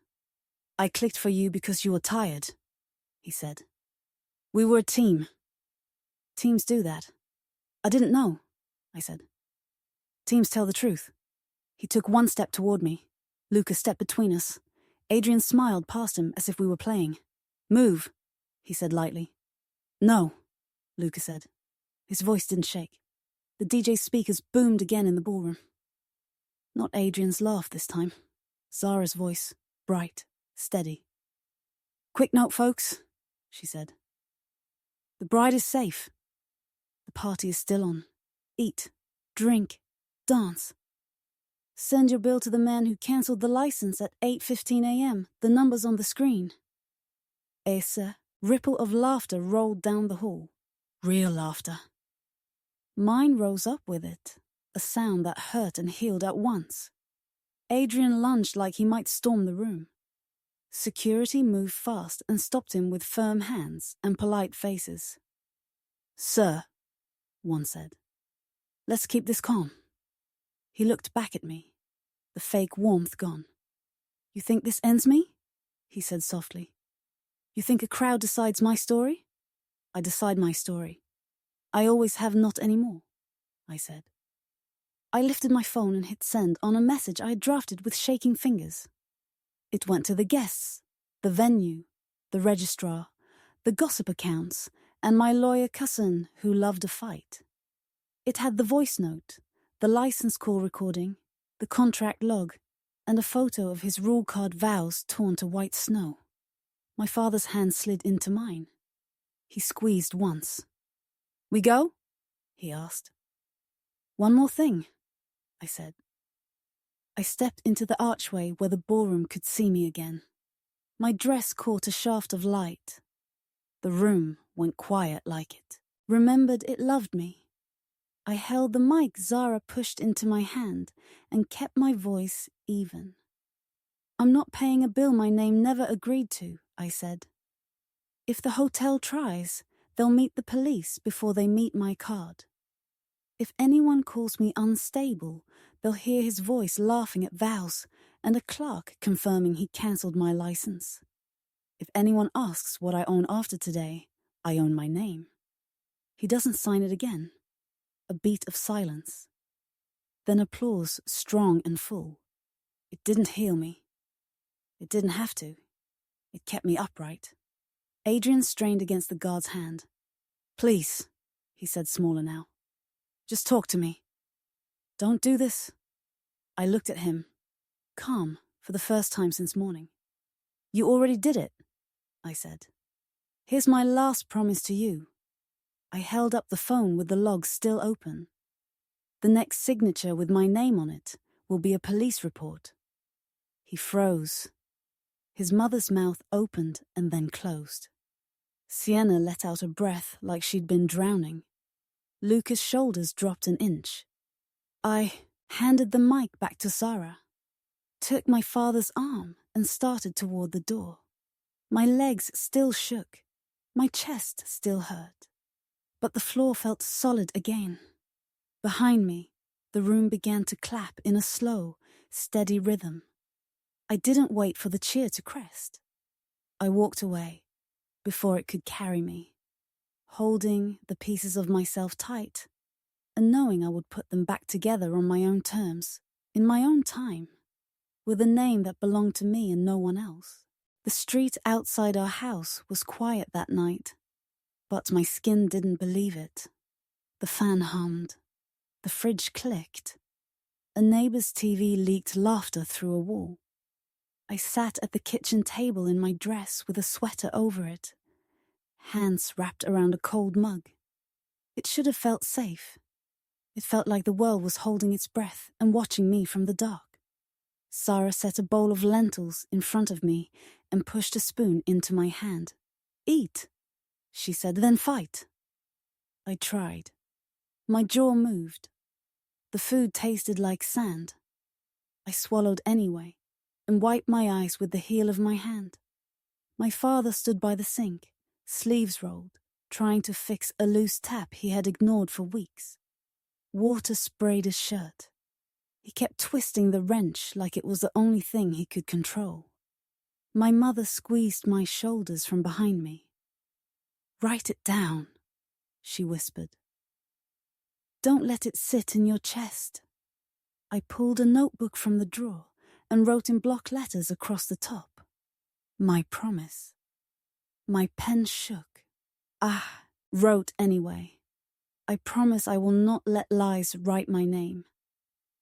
I clicked for you because you were tired, he said. We were a team. Teams do that. I didn't know, I said. Teams tell the truth. He took one step toward me. Luca stepped between us. Adrian smiled past him as if we were playing. Move, he said lightly. No, Luca said. His voice didn't shake. The DJ speakers boomed again in the ballroom. Not Adrian's laugh this time. Zara's voice, bright, steady. Quick note, folks, she said. The bride is safe. The party is still on. Eat, drink, dance. Send your bill to the man who cancelled the license at 8:15 a.m. The number's on the screen. A ripple of laughter rolled down the hall. Real laughter. Mine rose up with it, a sound that hurt and healed at once. Adrian lunged like he might storm the room. Security moved fast and stopped him with firm hands and polite faces. Sir, one said, let's keep this calm. He looked back at me, the fake warmth gone. You think this ends me? He said softly. You think a crowd decides my story? I decide my story. I always have, not anymore, I said. I lifted my phone and hit send on a message I had drafted with shaking fingers. It went to the guests, the venue, the registrar, the gossip accounts, and my lawyer cousin who loved a fight. It had the voice note, the license call recording, the contract log, and a photo of his rule card vows torn to white snow. My father's hand slid into mine. He squeezed once. We go? He asked. One more thing, I said. I stepped into the archway where the ballroom could see me again. My dress caught a shaft of light. The room went quiet like it. Remembered it loved me. I held the mic Zara pushed into my hand and kept my voice even. I'm not paying a bill my name never agreed to, I said. If the hotel tries, they'll meet the police before they meet my card. If anyone calls me unstable, they'll hear his voice laughing at vows and a clerk confirming he cancelled my license. If anyone asks what I own after today, I own my name. He doesn't sign it again. A beat of silence. Then applause, strong and full. It didn't heal me. It didn't have to. It kept me upright. Adrian strained against the guard's hand. Please, he said, smaller now. Just talk to me. Don't do this. I looked at him, calm for the first time since morning. You already did it, I said. Here's my last promise to you. I held up the phone with the log still open. The next signature with my name on it will be a police report. He froze. His mother's mouth opened and then closed. Sienna let out a breath like she'd been drowning. Luca's shoulders dropped an inch. I handed the mic back to Zara, took my father's arm and started toward the door. My legs still shook. My chest still hurt. But the floor felt solid again. Behind me, the room began to clap in a slow, steady rhythm. I didn't wait for the cheer to crest. I walked away before it could carry me, holding the pieces of myself tight and knowing I would put them back together on my own terms, in my own time, with a name that belonged to me and no one else. The street outside our house was quiet that night, but my skin didn't believe it. The fan hummed. The fridge clicked. A neighbor's TV leaked laughter through a wall. I sat at the kitchen table in my dress with a sweater over it, hands wrapped around a cold mug. It should have felt safe. It felt like the world was holding its breath and watching me from the dark. Sarah set a bowl of lentils in front of me and pushed a spoon into my hand. "Eat," she said, "then fight." I tried. My jaw moved. The food tasted like sand. I swallowed anyway and wiped my eyes with the heel of my hand. My father stood by the sink, sleeves rolled, trying to fix a loose tap he had ignored for weeks. Water sprayed his shirt. He kept twisting the wrench like it was the only thing he could control. My mother squeezed my shoulders from behind me. "Write it down," she whispered. "Don't let it sit in your chest." I pulled a notebook from the drawer and wrote in block letters across the top. "My promise." My pen shook. Wrote anyway. "I promise I will not let lies write my name.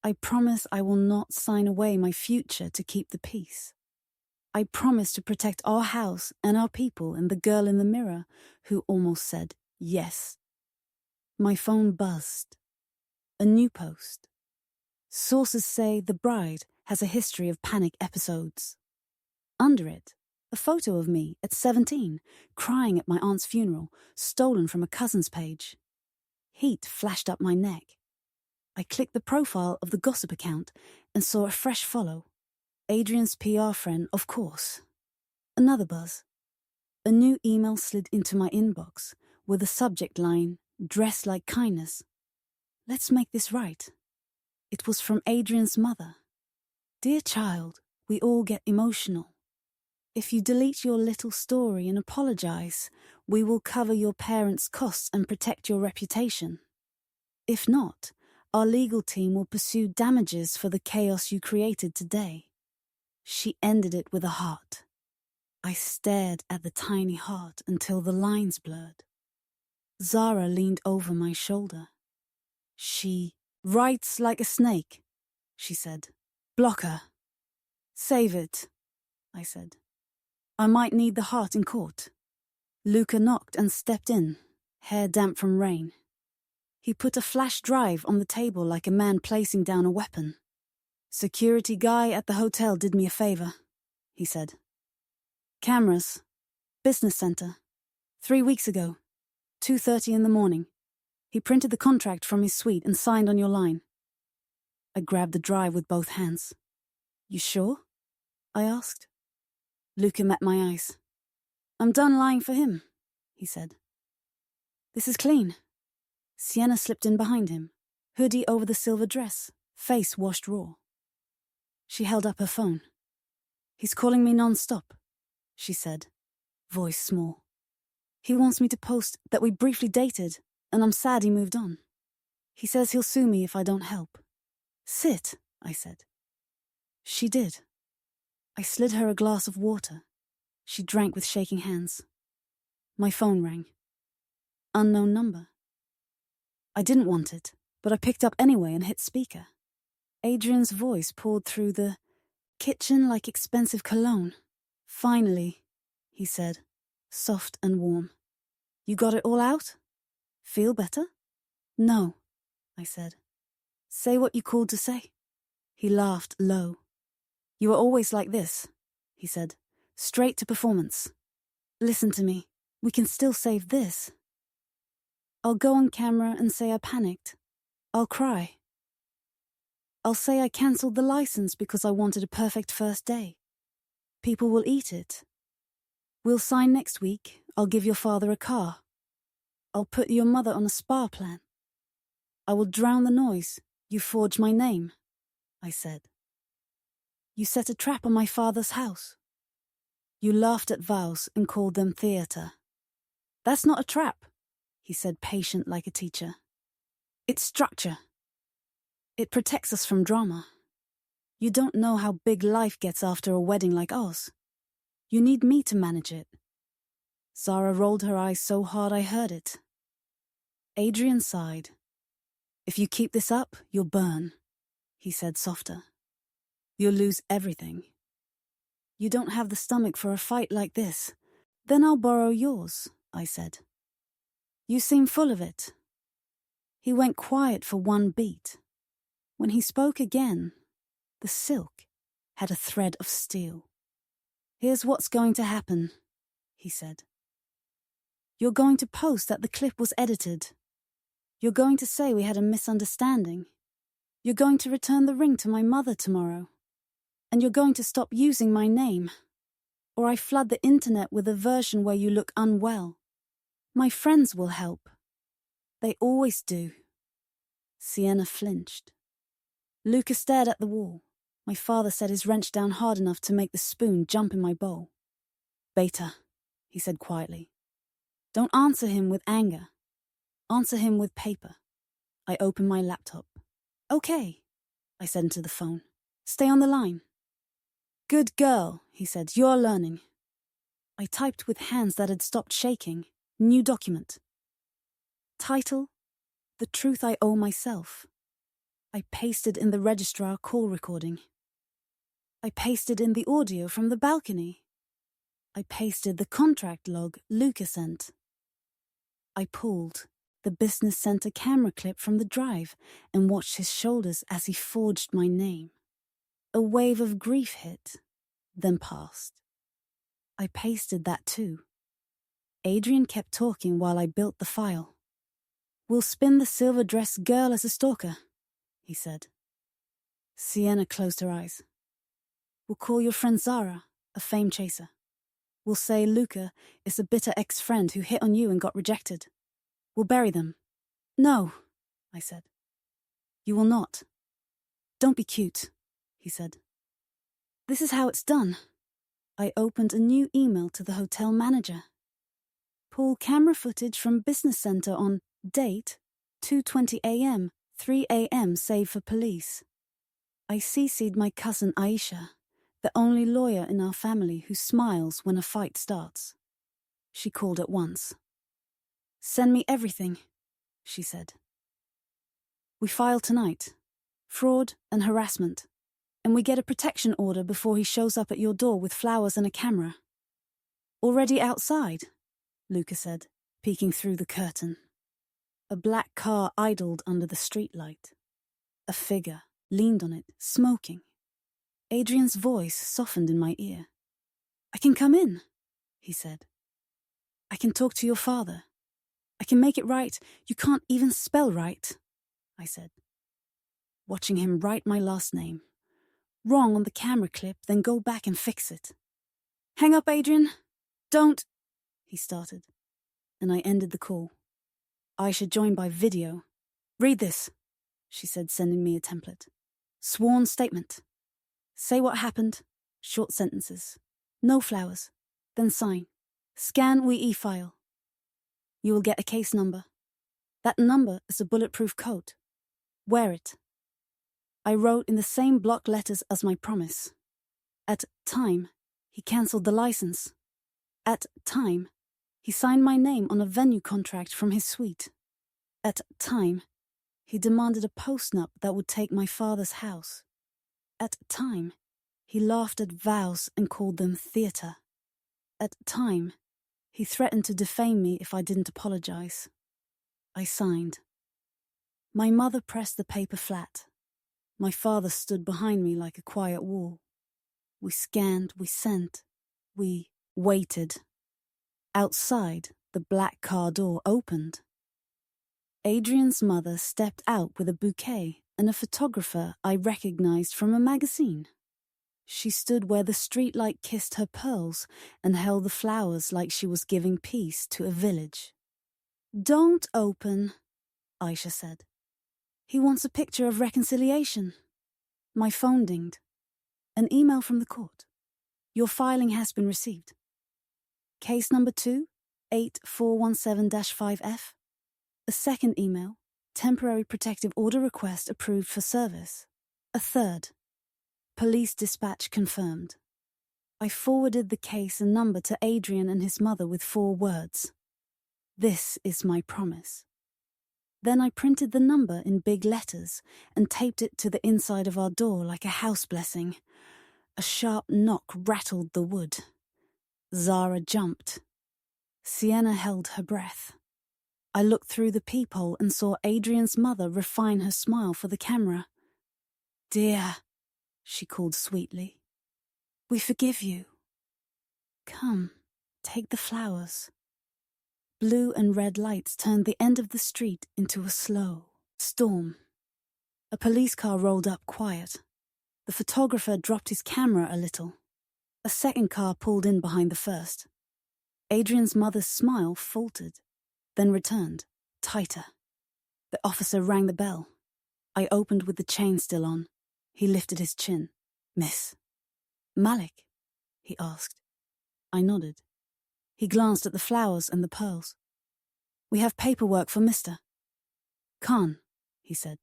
I promise I will not sign away my future to keep the peace. I promise to protect our house and our people and the girl in the mirror who almost said yes." My phone buzzed. A new post. Sources say the bride has a history of panic episodes. Under it, a photo of me at 17, crying at my aunt's funeral, stolen from a cousin's page. Heat flashed up my neck. I clicked the profile of the gossip account and saw a fresh follow. Adrian's PR friend, of course. Another buzz. A new email slid into my inbox with a subject line, "Dress like kindness." Let's make this right. It was from Adrian's mother. "Dear child, we all get emotional. If you delete your little story and apologize, we will cover your parents' costs and protect your reputation. If not, our legal team will pursue damages for the chaos you created today." She ended it with a heart. I stared at the tiny heart until the lines blurred. Zara leaned over my shoulder. "She writes like a snake," she said. "Block her." "Save it," I said. "I might need the heart in court." Luca knocked and stepped in, hair damp from rain. He put a flash drive on the table like a man placing down a weapon. "Security guy at the hotel did me a favor," he said. "Cameras. Business center. 3 weeks ago. 2:30 in the morning. He printed the contract from his suite and signed on your line." I grabbed the drive with both hands. "You sure?" I asked. Luca met my eyes. "I'm done lying for him," he said. "This is clean." Sienna slipped in behind him, hoodie over the silver dress, face washed raw. She held up her phone. "He's calling me non-stop," she said, voice small. "He wants me to post that we briefly dated, and I'm sad he moved on. He says he'll sue me if I don't help." "Sit," I said. She did. I slid her a glass of water. She drank with shaking hands. My phone rang. Unknown number. I didn't want it, but I picked up anyway and hit speaker. Adrian's voice poured through the kitchen like expensive cologne. "Finally," he said, soft and warm. "You got it all out? Feel better?" "No," I said. "Say what you called to say." He laughed low. "You are always like this," he said, straight to performance. "Listen to me. We can still save this. I'll go on camera and say I panicked. I'll cry. I'll say I cancelled the license because I wanted a perfect first day. People will eat it. We'll sign next week. I'll give your father a car. I'll put your mother on a spa plan. I will drown the noise. You forge my name," I said. "You set a trap on my father's house. You laughed at vows and called them theatre." "That's not a trap," he said, patient like a teacher. "It's structure. It protects us from drama. You don't know how big life gets after a wedding like ours. You need me to manage it. Zara rolled her eyes so hard I heard it. Adrian sighed. If you keep this up, you'll burn, he said softer. You'll lose everything. You don't have the stomach for a fight like this. Then I'll borrow yours, I said. You seem full of it. He went quiet for one beat. When he spoke again, the silk had a thread of steel. Here's what's going to happen, he said. You're going to post that the clip was edited. You're going to say we had a misunderstanding. You're going to return the ring to my mother tomorrow. And you're going to stop using my name. Or I flood the internet with a version where you look unwell. My friends will help. They always do. Sienna flinched. Luca stared at the wall. My father set his wrench down hard enough to make the spoon jump in my bowl. Beta, he said quietly. Don't answer him with anger. Answer him with paper. I opened my laptop. Okay, I said into the phone. Stay on the line. Good girl, he said. You're learning. I typed with hands that had stopped shaking. New document. Title, The Truth I Owe Myself. I pasted in the registrar call recording. I pasted in the audio from the balcony. I pasted the contract log Luca sent. I pulled the business center camera clip from the drive and watched his shoulders as he forged my name. A wave of grief hit, then passed. I pasted that too. Adrian kept talking while I built the file. We'll spin the silver dress girl as a stalker, he said. Sienna closed her eyes. We'll call your friend Zara a fame chaser. We'll say Luca is a bitter ex-friend who hit on you and got rejected. We'll bury them. No, I said. You will not. Don't be cute, he said. This is how it's done. I opened a new email to the hotel manager. Pull camera footage from business center on date 2:20 a.m., 3 a.m. save for police. I CC'd my cousin Aisha, the only lawyer in our family who smiles when a fight starts. She called at once. Send me everything, she said. We file tonight. Fraud and harassment. And we get a protection order before he shows up at your door with flowers and a camera. Already outside, Luca said, peeking through the curtain. A black car idled under the streetlight. A figure leaned on it, smoking. Adrian's voice softened in my ear. I can come in, he said. I can talk to your father. I can make it right. You can't even spell right, I said. Watching him write my last name. Wrong on the camera clip, then go back and fix it. Hang up, Adrian. Don't, he started. And I ended the call. Aisha joined by video. Read this, she said, sending me a template. Sworn statement. Say what happened. Short sentences. No flowers. Then sign. Scan we e-file. You will get a case number. That number is a bulletproof coat. Wear it. I wrote in the same block letters as my promise. At time, he cancelled the license. At time, he signed my name on a venue contract from his suite. At time, he demanded a post-nup that would take my father's house. At time, he laughed at vows and called them theatre. At time, he threatened to defame me if I didn't apologize. I signed. My mother pressed the paper flat. My father stood behind me like a quiet wall. We scanned, we sent, we waited. Outside, the black car door opened. Adrian's mother stepped out with a bouquet and a photographer I recognized from a magazine. She stood where the streetlight kissed her pearls and held the flowers like she was giving peace to a village. Don't open, Aisha said. He wants a picture of reconciliation. My phone dinged. An email from the court. Your filing has been received. Case number 2, 8417-5F. A second email, temporary protective order request approved for service. A third, police dispatch confirmed. I forwarded the case and number to Adrian and his mother with 4 words. This is my promise. Then I printed the number in big letters and taped it to the inside of our door like a house blessing. A sharp knock rattled the wood. Zara jumped. Sienna held her breath. I looked through the peephole and saw Adrian's mother refine her smile for the camera. "Dear," she called sweetly, "we forgive you. Come, take the flowers." Blue and red lights turned the end of the street into a slow storm. A police car rolled up quiet. The photographer dropped his camera a little. A second car pulled in behind the first. Adrian's mother's smile faltered, then returned, tighter. The officer rang the bell. I opened with the chain still on. He lifted his chin. "Miss." "Malik?" he asked. I nodded. He glanced at the flowers and the pearls. "We have paperwork for Mr. Khan," he said.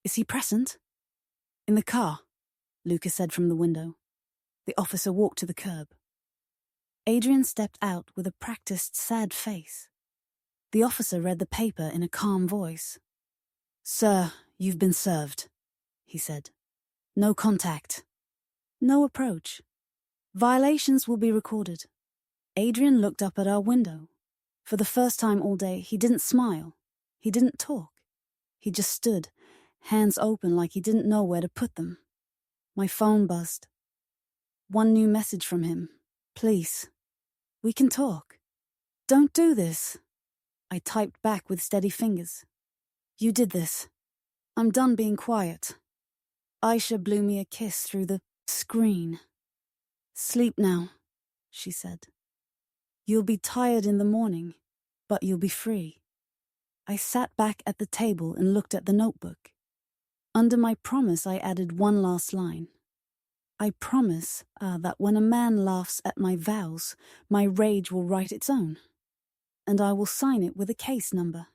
"Is he present?" "In the car," Lucas said from the window. The officer walked to the curb. Adrian stepped out with a practiced, sad face. The officer read the paper in a calm voice. "Sir, you've been served," he said. "No contact. No approach. Violations will be recorded." Adrian looked up at our window. For the first time all day, he didn't smile. He didn't talk. He just stood, hands open like he didn't know where to put them. My phone buzzed. One new message from him. "Please, we can talk. Don't do this." I typed back with steady fingers. "You did this. I'm done being quiet." Aisha blew me a kiss through the screen. "Sleep now," she said. "You'll be tired in the morning, but you'll be free." I sat back at the table and looked at the notebook. Under my promise, I added one last line. I promise that when a man laughs at my vows, my rage will write its own, and I will sign it with a case number.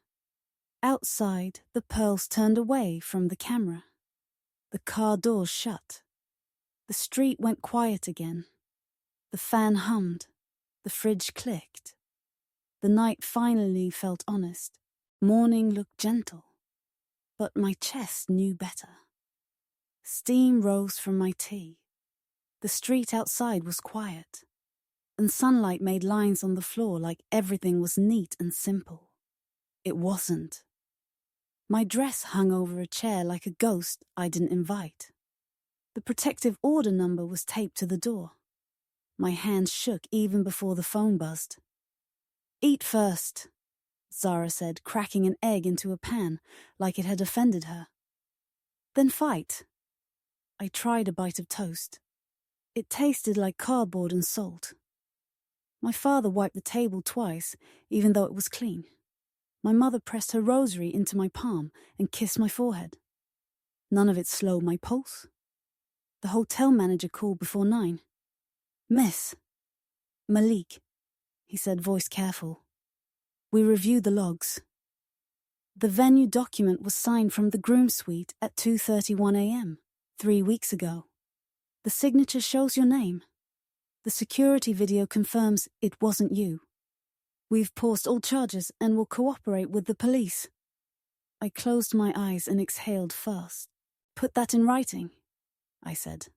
Outside, the pearls turned away from the camera. The car doors shut. The street went quiet again. The fan hummed. The fridge clicked. The night finally felt honest. Morning looked gentle. But my chest knew better. Steam rose from my tea. The street outside was quiet, and sunlight made lines on the floor like everything was neat and simple. It wasn't. My dress hung over a chair like a ghost I didn't invite. The protective order number was taped to the door. My hands shook even before the phone buzzed. "Eat first," Zara said, cracking an egg into a pan like it had offended her. "Then fight." I tried a bite of toast. It tasted like cardboard and salt. My father wiped the table twice, even though it was clean. My mother pressed her rosary into my palm and kissed my forehead. None of it slowed my pulse. The hotel manager called before 9. "Miss." "Malik," he said, voice careful. We reviewed the logs. The venue document was signed from the groom suite at 2:31 a.m., 3 weeks ago. The signature shows your name. The security video confirms it wasn't you. We've paused all charges and will cooperate with the police. I closed my eyes and exhaled fast. "Put that in writing," I said.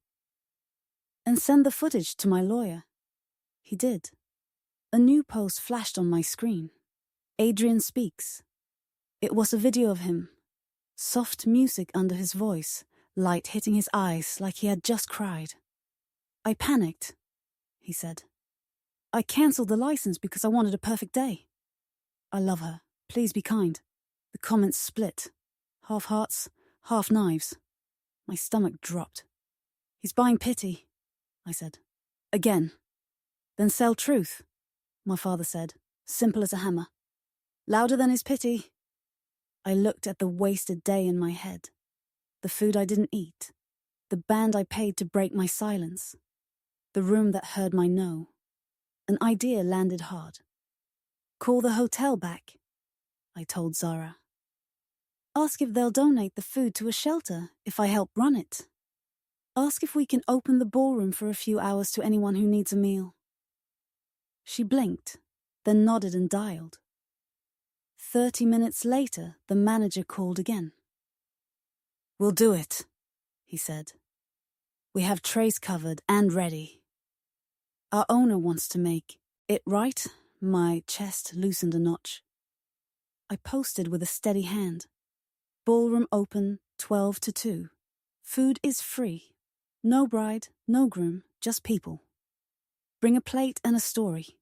"And send the footage to my lawyer." He did. A new post flashed on my screen. Adrian speaks. It was a video of him. Soft music under his voice, light hitting his eyes like he had just cried. "I panicked," he said. "I cancelled the license because I wanted a perfect day. I love her. Please be kind." The comments split. Half hearts, half knives. My stomach dropped. "He's buying pity," I said. "Again." "Then sell truth," my father said, simple as a hammer. "Louder than his pity." I looked at the wasted day in my head. The food I didn't eat. The band I paid to break my silence. The room that heard my no. An idea landed hard. "Call the hotel back," I told Zara. "Ask if they'll donate the food to a shelter if I help run it." Ask if we can open the ballroom for a few hours to anyone who needs a meal. She blinked, then nodded and dialed. 30 minutes later, the manager called again. "We'll do it," he said. "We have trays covered and ready. Our owner wants to make it right." My chest loosened a notch. I posted with a steady hand. "Ballroom open 12 to 2. Food is free. No bride, no groom, just people. Bring a plate and a story.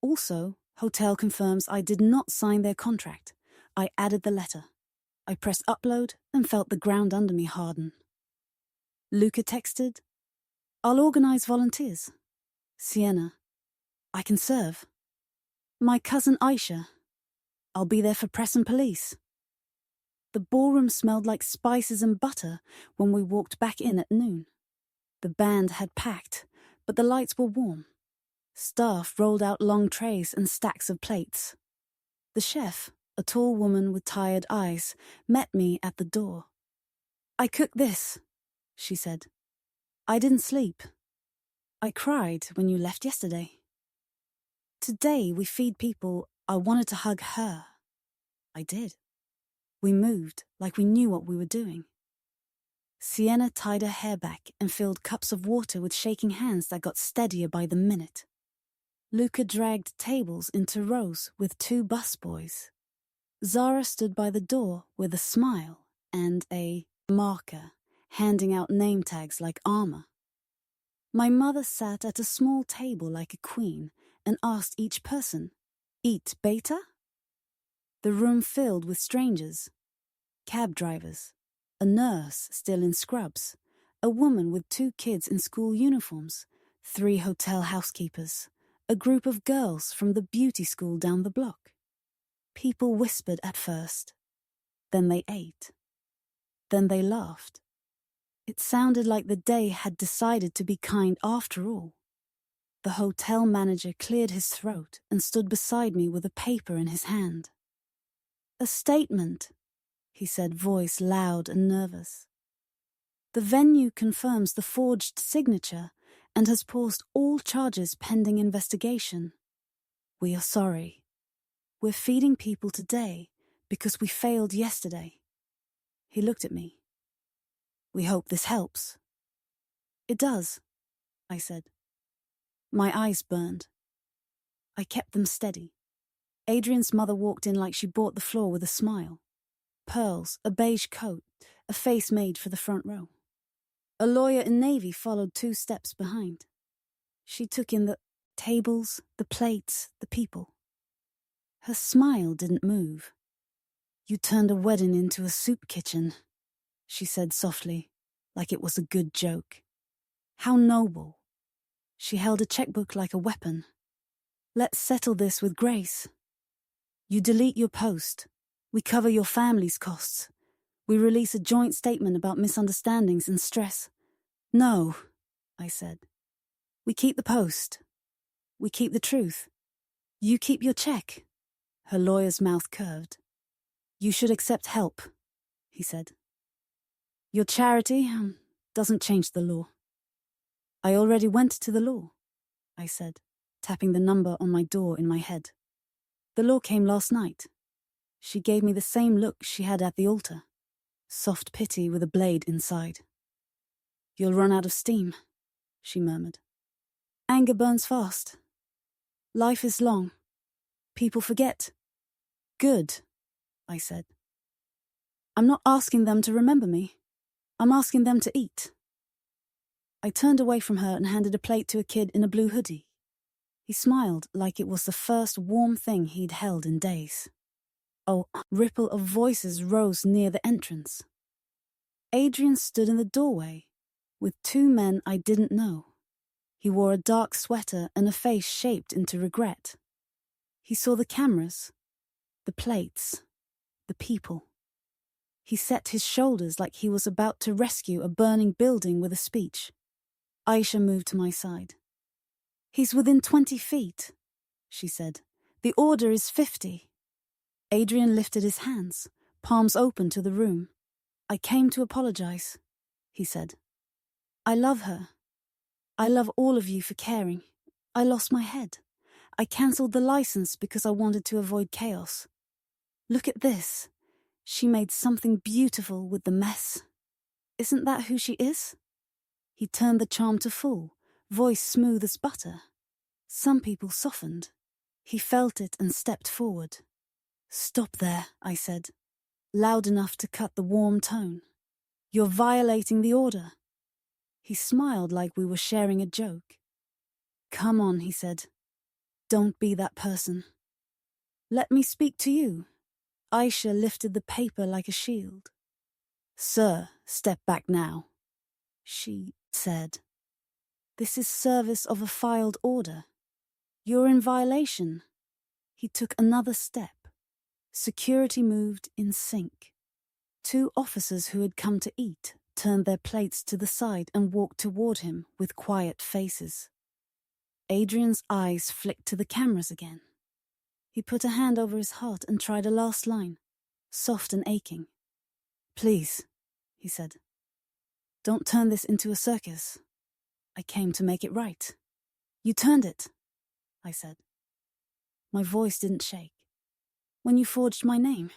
Also, hotel confirms I did not sign their contract. I added the letter. I pressed upload and felt the ground under me harden. Luca texted, "I'll organize volunteers." Sienna, "I can serve." My cousin Aisha, "I'll be there for press and police." The ballroom smelled like spices and butter when we walked back in at noon. The band had packed, but the lights were warm. Staff rolled out long trays and stacks of plates. The chef, a tall woman with tired eyes, met me at the door. "I cooked this," she said. "I didn't sleep. I cried when you left yesterday." Today we feed people. I wanted to hug her. I did. We moved like we knew what we were doing. Sienna tied her hair back and filled cups of water with shaking hands that got steadier by the minute. Luca dragged tables into rows with 2 busboys. Zara stood by the door with a smile and a marker, handing out name tags like armor. My mother sat at a small table like a queen and asked each person, "Eat beta?" The room filled with strangers. Cab drivers, a nurse still in scrubs, a woman with 2 kids in school uniforms, 3 hotel housekeepers, a group of girls from the beauty school down the block. People whispered at first. Then they ate. Then they laughed. It sounded like the day had decided to be kind after all. The hotel manager cleared his throat and stood beside me with a paper in his hand. "A statement," he said, voice loud and nervous. "The venue confirms the forged signature and has paused all charges pending investigation. We are sorry. We're feeding people today because we failed yesterday." He looked at me. "We hope this helps." "It does," I said. My eyes burned. I kept them steady. Adrian's mother walked in like she bought the floor with a smile. Pearls, a beige coat, a face made for the front row. A lawyer in navy followed 2 steps behind. She took in the tables, the plates, the people. Her smile didn't move. "You turned a wedding into a soup kitchen," she said softly, like it was a good joke. "How noble." She held a checkbook like a weapon. "Let's settle this with grace. You delete your post. We cover your family's costs. We release a joint statement about misunderstandings and stress." "No," I said. "We keep the post. We keep the truth. You keep your check." Her lawyer's mouth curved. "You should accept help," he said. "Your charity doesn't change the law." "I already went to the law," I said, tapping the number on my door in my head. "The law came last night." She gave me the same look she had at the altar. Soft pity with a blade inside. "You'll run out of steam," she murmured. "Anger burns fast. Life is long. People forget." "Good," I said. "I'm not asking them to remember me. I'm asking them to eat." I turned away from her and handed a plate to a kid in a blue hoodie. He smiled like it was the first warm thing he'd held in days. A ripple of voices rose near the entrance. Adrian stood in the doorway with 2 men I didn't know. He wore a dark sweater and a face shaped into regret. He saw the cameras, the plates, the people. He set his shoulders like he was about to rescue a burning building with a speech. Aisha moved to my side. "He's within 20 feet, she said. "The order is 50. Adrian lifted his hands, palms open to the room. "I came to apologize," he said. I love her. I love all of you for caring. I lost my head. I cancelled the license because I wanted to avoid chaos. Look at this. She made something beautiful with the mess. Isn't that who she is? He turned the charm to full, voice smooth as butter. Some people softened. He felt it and stepped forward. Stop there, I said, loud enough to cut the warm tone. You're violating the order. He smiled like we were sharing a joke. Come on, he said. Don't be that person. Let me speak to you. Aisha lifted the paper like a shield. Sir, step back now, she said. This is service of a filed order. You're in violation. He took another step. Security moved in sync. 2 officers who had come to eat turned their plates to the side and walked toward him with quiet faces. Adrian's eyes flicked to the cameras again. He put a hand over his heart and tried a last line, soft and aching. Please, he said. Don't turn this into a circus. I came to make it right. You turned it, I said. My voice didn't shake. When you forged my name.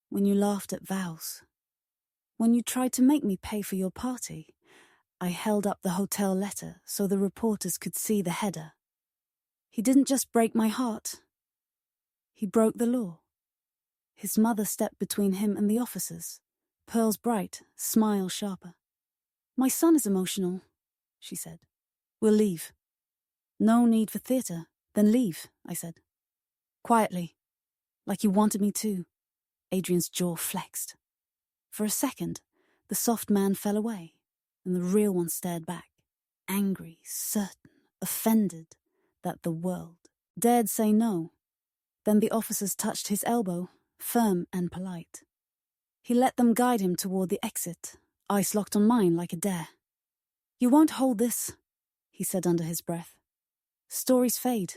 When you laughed at vows. When you tried to make me pay for your party. I held up the hotel letter so the reporters could see the header. He didn't just break my heart. He broke the law. His mother stepped between him and the officers, pearls bright, smile sharper. My son is emotional, she said. We'll leave. No need for theatre. Then leave, I said. Quietly, like you wanted me to. Adrian's jaw flexed. For a second, the soft man fell away, and the real one stared back, angry, certain, offended that the world dared say no. Then the officers touched his elbow, firm and polite. He let them guide him toward the exit, eyes locked on mine like a dare. You won't hold this, he said under his breath. Stories fade.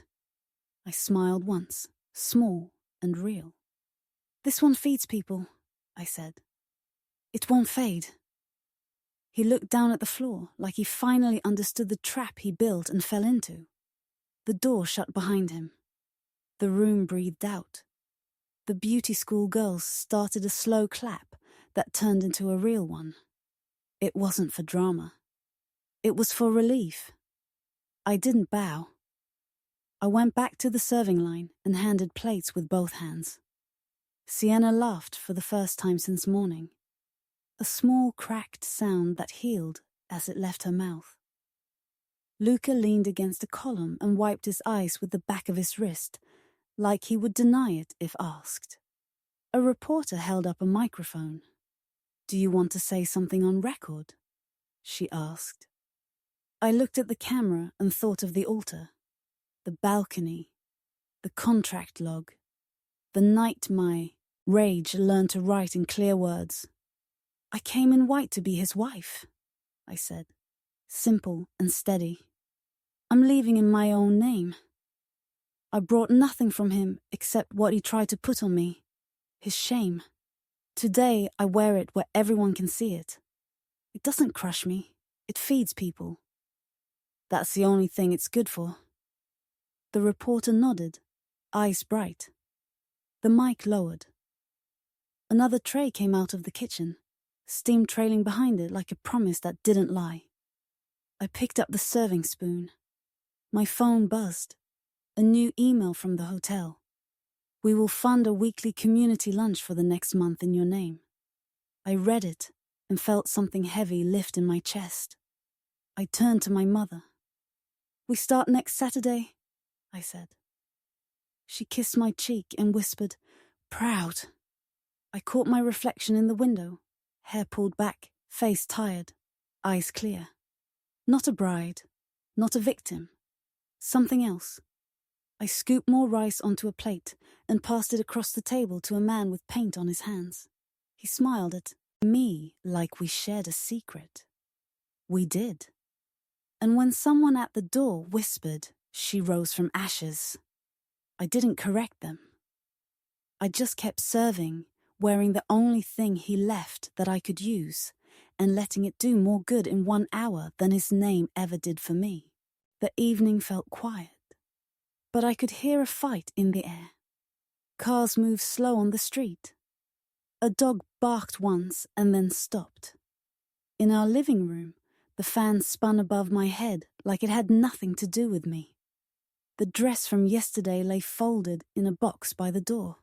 I smiled once, small and real. This one feeds people, I said. It won't fade. He looked down at the floor like he finally understood the trap he built and fell into. The door shut behind him. The room breathed out. The beauty school girls started a slow clap that turned into a real one. It wasn't for drama. It was for relief. I didn't bow. I went back to the serving line and handed plates with both hands. Sienna laughed for the first time since morning. A small cracked sound that healed as it left her mouth. Luca leaned against a column and wiped his eyes with the back of his wrist, like he would deny it if asked. A reporter held up a microphone. Do you want to say something on record? She asked. I looked at the camera and thought of the altar, the balcony, the contract log, the night my rage learned to write in clear words. I came in white to be his wife, I said, simple and steady. I'm leaving in my own name. I brought nothing from him except what he tried to put on me, his shame. Today I wear it where everyone can see it. It doesn't crush me, it feeds people. That's the only thing it's good for. The reporter nodded, eyes bright. The mic lowered. Another tray came out of the kitchen, steam trailing behind it like a promise that didn't lie. I picked up the serving spoon. My phone buzzed. A new email from the hotel. We will fund a weekly community lunch for the next month in your name. I read it and felt something heavy lift in my chest. I turned to my mother. We start next Saturday, I said. She kissed my cheek and whispered, proud. I caught my reflection in the window, hair pulled back, face tired, eyes clear. Not a bride, not a victim, something else. I scooped more rice onto a plate and passed it across the table to a man with paint on his hands. He smiled at me like we shared a secret. We did. And when someone at the door whispered, she rose from ashes, I didn't correct them. I just kept serving, wearing the only thing he left that I could use, and letting it do more good in 1 hour than his name ever did for me. The evening felt quiet, but I could hear a fight in the air. Cars moved slow on the street. A dog barked once and then stopped. In our living room, the fan spun above my head like it had nothing to do with me. The dress from yesterday lay folded in a box by the door.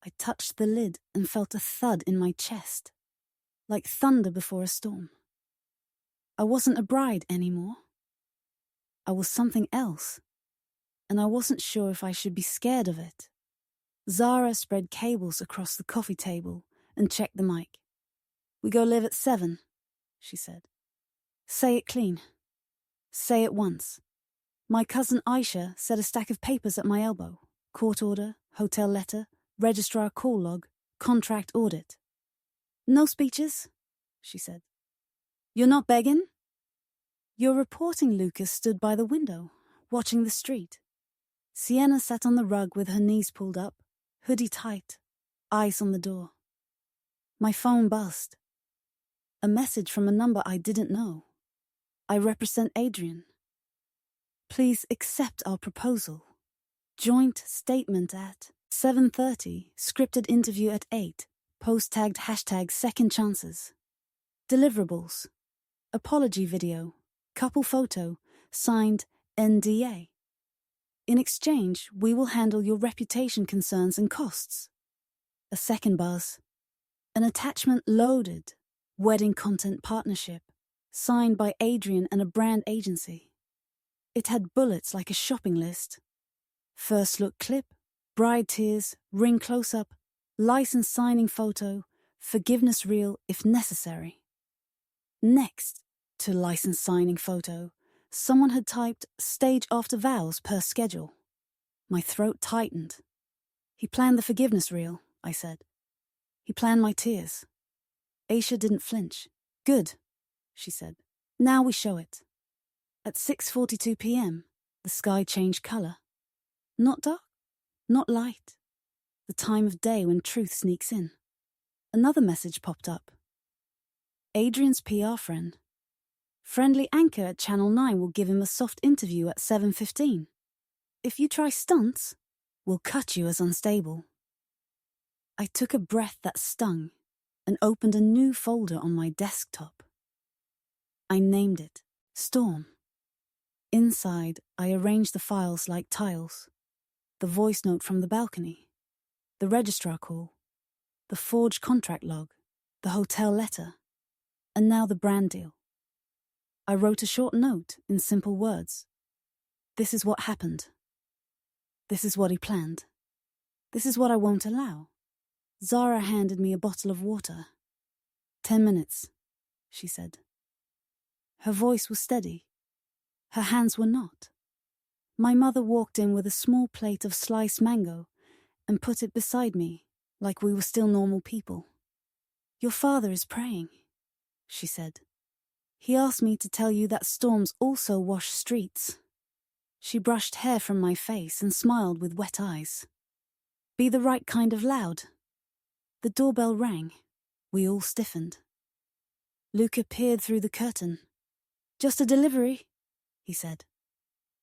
I touched the lid and felt a thud in my chest, like thunder before a storm. I wasn't a bride anymore. I was something else, and I wasn't sure if I should be scared of it. Zara spread cables across the coffee table and checked the mic. "We go live at 7, she said. "Say it clean. Say it once." My cousin Aisha set a stack of papers at my elbow. Court order, hotel letter, registrar call log, contract audit. "No speeches," she said. "You're not begging?" Your reporting Lucas stood by the window, watching the street. Sienna sat on the rug with her knees pulled up, hoodie tight, eyes on the door. My phone buzzed. A message from a number I didn't know. "I represent Adrian. Please accept our proposal. Joint statement at 7:30, scripted interview at 8, post-tagged #second chances. Deliverables. Apology video, couple photo, signed NDA. In exchange, we will handle your reputation concerns and costs." A second buzz. An attachment loaded. Wedding content partnership, signed by Adrian and a brand agency. It had bullets like a shopping list. First look clip, bride tears, ring close-up, license signing photo, forgiveness reel if necessary. Next to license signing photo, someone had typed stage after vows per schedule. My throat tightened. "He planned the forgiveness reel," I said. "He planned my tears." Aisha didn't flinch. "Good," she said. "Now we show it." At 6:42 p.m., the sky changed color. Not dark, not light. The time of day when truth sneaks in. Another message popped up. Adrian's PR friend. Friendly anchor at Channel 9 will give him a soft interview at 7:15. If you try stunts, we'll cut you as unstable. I took a breath that stung and opened a new folder on my desktop. I named it Storm. Inside, I arranged the files like tiles. The voice note from the balcony, the registrar call, the forged contract log, the hotel letter, and now the brand deal. I wrote a short note in simple words. This is what happened. This is what he planned. This is what I won't allow. Zara handed me a bottle of water. 10 minutes, she said. Her voice was steady. Her hands were not. My mother walked in with a small plate of sliced mango and put it beside me, like we were still normal people. Your father is praying, she said. He asked me to tell you that storms also wash streets. She brushed hair from my face and smiled with wet eyes. Be the right kind of loud. The doorbell rang. We all stiffened. Luca peered through the curtain. Just a delivery, he said.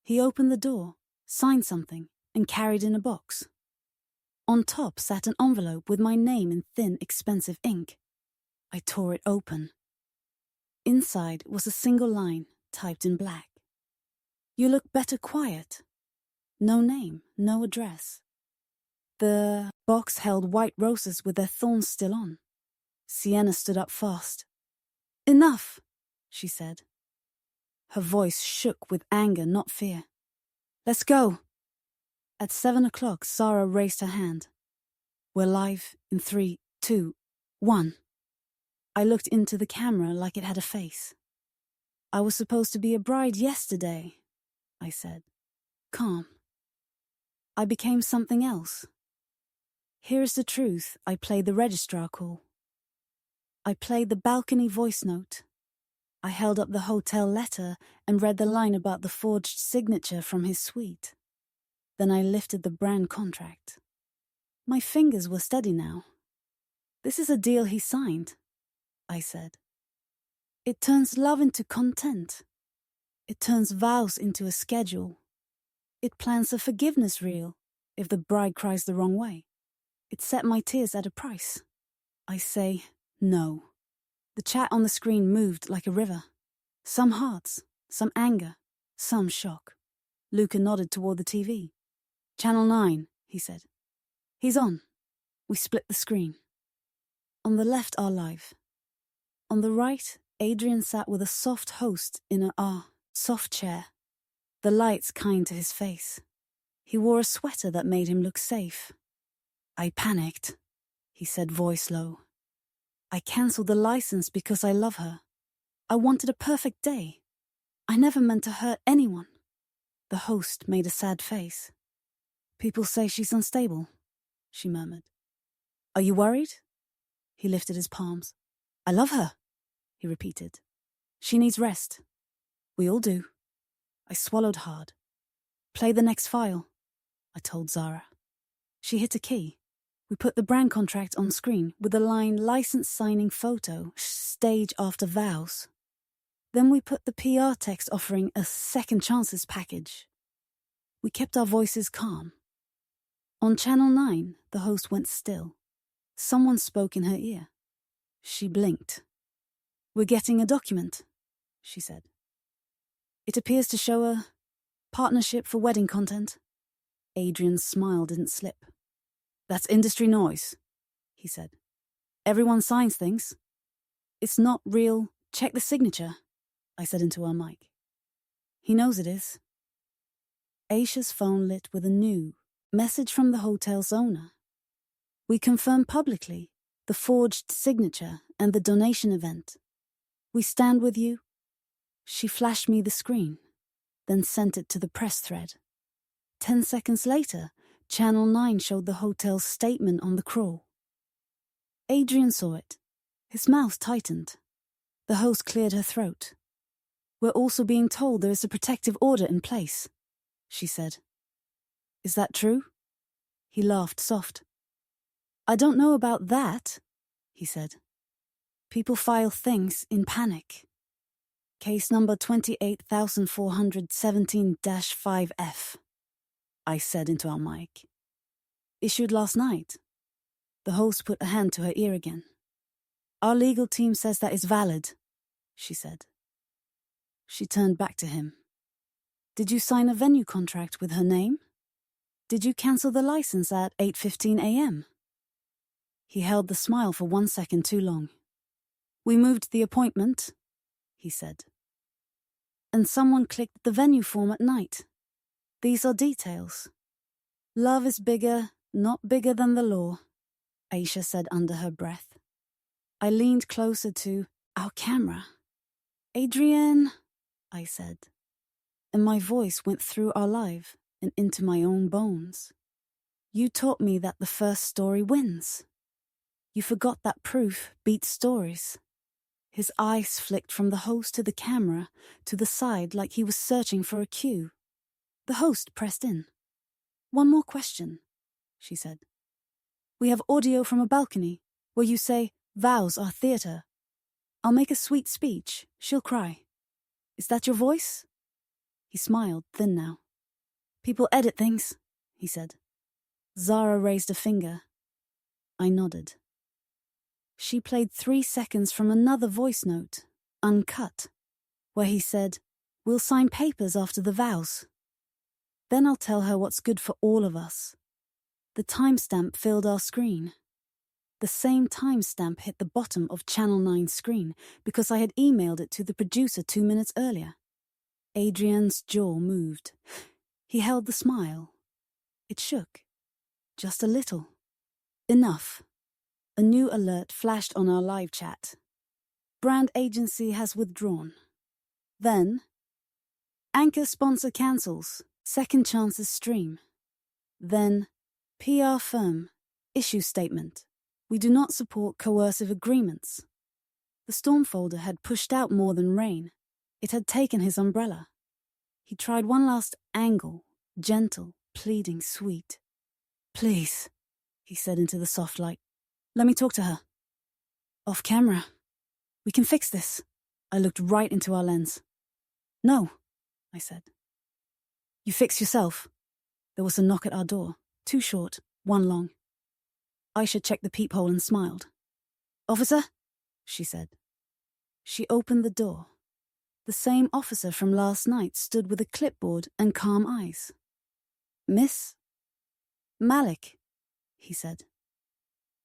He opened the door, signed something, and carried in a box. On top sat an envelope with my name in thin, expensive ink. I tore it open. Inside was a single line, typed in black. You look better quiet. No name, no address. The box held white roses with their thorns still on. Sienna stood up fast. Enough, she said. Her voice shook with anger, not fear. Let's go. At 7 o'clock, Sarah raised her hand. We're live in 3, 2, 1. I looked into the camera like it had a face. I was supposed to be a bride yesterday, I said, calm. I became something else. Here is the truth. I played the registrar call. I played the balcony voice note. I held up the hotel letter and read the line about the forged signature from his suite. Then I lifted the brand contract. My fingers were steady now. This is a deal he signed, I said. It turns love into content. It turns vows into a schedule. It plans a forgiveness reel if the bride cries the wrong way. It set my tears at a price. I say no. The chat on the screen moved like a river. Some hearts, some anger, some shock. Luca nodded toward the TV. Channel 9, he said. He's on. We split the screen. On the left, our live. On the right, Adrian sat with a soft host in a soft chair, the lights kind to his face. He wore a sweater that made him look safe. I panicked, he said, voice low. I cancelled the license because I love her. I wanted a perfect day. I never meant to hurt anyone. The host made a sad face. People say she's unstable, she murmured. Are you worried? He lifted his palms. I love her, he repeated. She needs rest. We all do. I swallowed hard. Play the next file, I told Zara. She hit a key. We put the brand contract on screen with the line license signing photo, stage after vows. Then we put the PR text offering a second chances package. We kept our voices calm. On Channel 9, the host went still. Someone spoke in her ear. She blinked. We're getting a document, she said. It appears to show a partnership for wedding content. Adrian's smile didn't slip. That's industry noise, he said. Everyone signs things. It's not real. Check the signature, I said into our mic. He knows it is. Aisha's phone lit with a new message from the hotel's owner. We confirm publicly the forged signature and the donation event. We stand with you. She flashed me the screen, then sent it to the press thread. 10 seconds later, Channel 9 showed the hotel's statement on the crawl. Adrian saw it. His mouth tightened. The host cleared her throat. We're also being told there is a protective order in place, she said. Is that true? He laughed soft. I don't know about that, he said. People file things in panic. Case number 28417-5F, I said into our mic. Issued last night. The host put a hand to her ear again. Our legal team says that is valid, she said. She turned back to him. Did you sign a venue contract with her name? Did you cancel the license at 8:15 a.m.? He held the smile for 1 second too long. We moved the appointment, he said. And someone clicked the venue form at night. These are details. Love is bigger, not bigger than the law, Aisha said under her breath. I leaned closer to our camera. Adrian, I said, and my voice went through our live and into my own bones. You taught me that the first story wins. You forgot that proof beats stories. His eyes flicked from the host to the camera, to the side like he was searching for a cue. The host pressed in. One more question, she said. We have audio from a balcony where you say, vows are theatre. I'll make a sweet speech. She'll cry. Is that your voice? He smiled, thin now. People edit things, he said. Zara raised a finger. I nodded. She played 3 seconds from another voice note, uncut, where he said, we'll sign papers after the vows. Then I'll tell her what's good for all of us. The timestamp filled our screen. The same timestamp hit the bottom of Channel 9's screen because I had emailed it to the producer 2 minutes earlier. Adrian's jaw moved. He held the smile. It shook. Just a little. Enough. A new alert flashed on our live chat. Brand agency has withdrawn. Then, anchor sponsor cancels. Second chances stream. Then, PR firm, issue statement. We do not support coercive agreements. The storm folder had pushed out more than rain. It had taken his umbrella. He tried one last angle, gentle, pleading, sweet. Please, he said into the soft light. Let me talk to her. Off camera. We can fix this. I looked right into our lens. "No," I said. "You fix yourself." There was a knock at our door. 2 short, 1 long. Aisha checked the peephole and smiled. "Officer?" she said. She opened the door. The same officer from last night stood with a clipboard and calm eyes. "Miss?" "Malik," he said.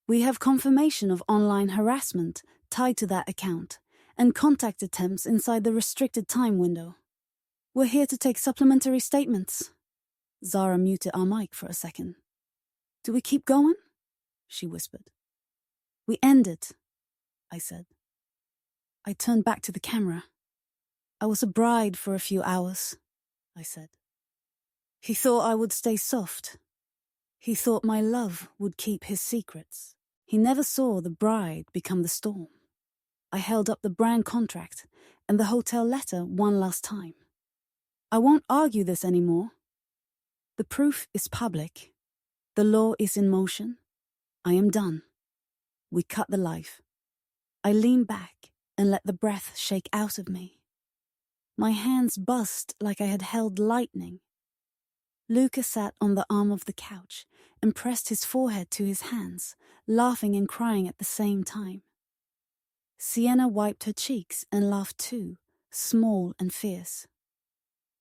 "We have confirmation of online harassment tied to that account and contact attempts inside the restricted time window. We're here to take supplementary statements." Zara muted our mic for a second. "Do we keep going?" she whispered. "We end it," I said. I turned back to the camera. "I was a bride for a few hours," I said. "He thought I would stay soft. He thought my love would keep his secrets. He never saw the bride become the storm." I held up the brand contract and the hotel letter one last time. "I won't argue this anymore. The proof is public. The law is in motion. I am done." We cut the life. I leaned back and let the breath shake out of me. My hands buzzed like I had held lightning. Luca sat on the arm of the couch and pressed his forehead to his hands, laughing and crying at the same time. Sienna wiped her cheeks and laughed too, small and fierce.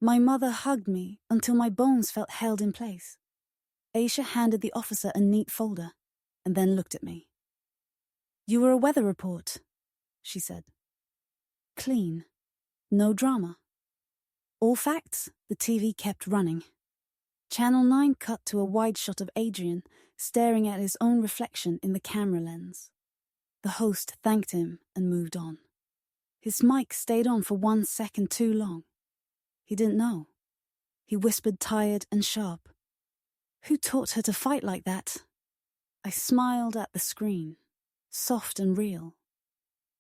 My mother hugged me until my bones felt held in place. Aisha handed the officer a neat folder and then looked at me. "You were a weather report," she said. "Clean. No drama." All facts, the TV kept running. Channel 9 cut to a wide shot of Adrian staring at his own reflection in the camera lens. The host thanked him and moved on. His mic stayed on for 1 second too long. He didn't know. He whispered tired and sharp. "Who taught her to fight like that?" I smiled at the screen, soft and real.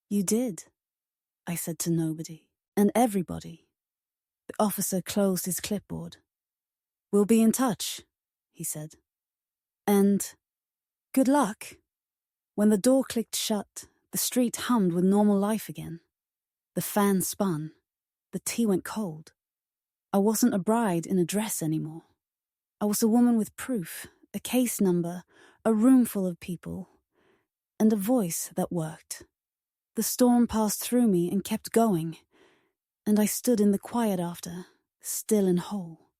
"You did," I said to nobody and everybody. The officer closed his clipboard. "We'll be in touch," he said. "And good luck." When the door clicked shut, the street hummed with normal life again. The fan spun. The tea went cold. I wasn't a bride in a dress anymore. I was a woman with proof, a case number, a room full of people, and a voice that worked. The storm passed through me and kept going, and I stood in the quiet after, still and whole.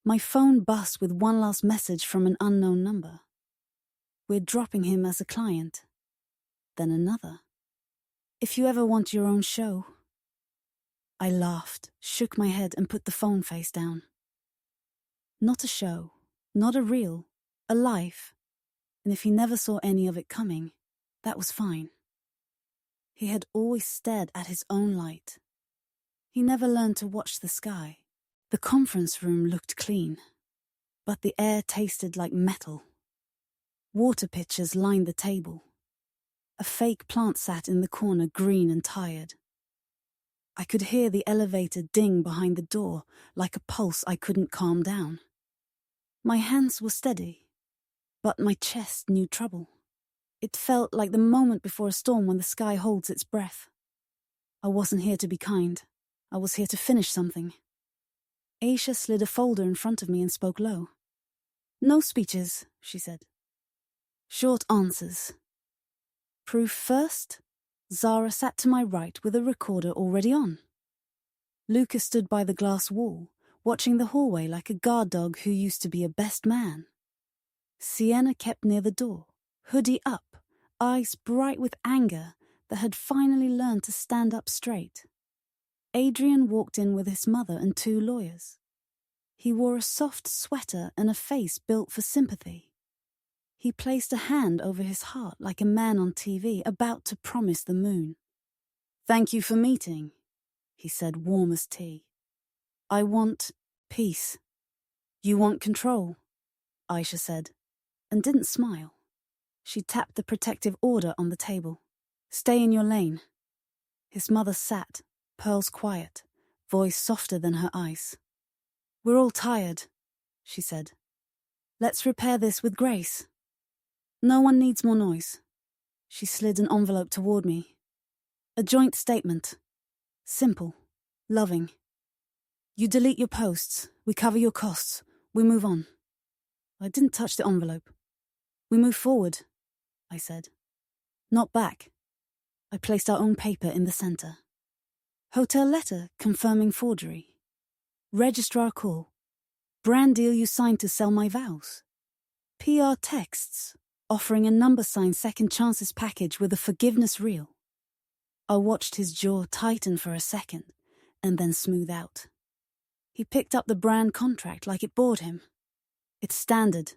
My phone buzzed with one last message from an unknown number. "We're dropping him as a client." Then another. "If you ever want your own show." I laughed, shook my head and put the phone face down. Not a show, not a reel, a life. And if he never saw any of it coming, that was fine. He had always stared at his own light. He never learned to watch the sky. The conference room looked clean, but the air tasted like metal. Water pitchers lined the table. A fake plant sat in the corner, green and tired. I could hear the elevator ding behind the door like a pulse I couldn't calm down. My hands were steady, but my chest knew trouble. It felt like the moment before a storm when the sky holds its breath. I wasn't here to be kind. I was here to finish something. Aisha slid a folder in front of me and spoke low. "No speeches," she said. "Short answers." Proof first? Zara sat to my right with a recorder already on. Luca stood by the glass wall, watching the hallway like a guard dog who used to be a best man. Sienna kept near the door, hoodie up, eyes bright with anger that had finally learned to stand up straight. Adrian walked in with his mother and 2 lawyers. He wore a soft sweater and a face built for sympathy. He placed a hand over his heart like a man on TV about to promise the moon. "Thank you for meeting," he said, warm as tea. "I want peace." "You want control," Aisha said, and didn't smile. She tapped the protective order on the table. "Stay in your lane." His mother sat, pearls quiet, voice softer than her eyes. "We're all tired," she said. "Let's repair this with grace. No one needs more noise." She slid an envelope toward me. A joint statement. Simple. Loving. You delete your posts. We cover your costs. We move on. I didn't touch the envelope. We move forward, I said. Not back. I placed our own paper in the center. Hotel letter confirming forgery. Registrar call. Brand deal you signed to sell my vows. PR texts offering a number sign second chances package with a forgiveness reel. I watched his jaw tighten for a second and then smooth out. He picked up the brand contract like it bored him. It's standard,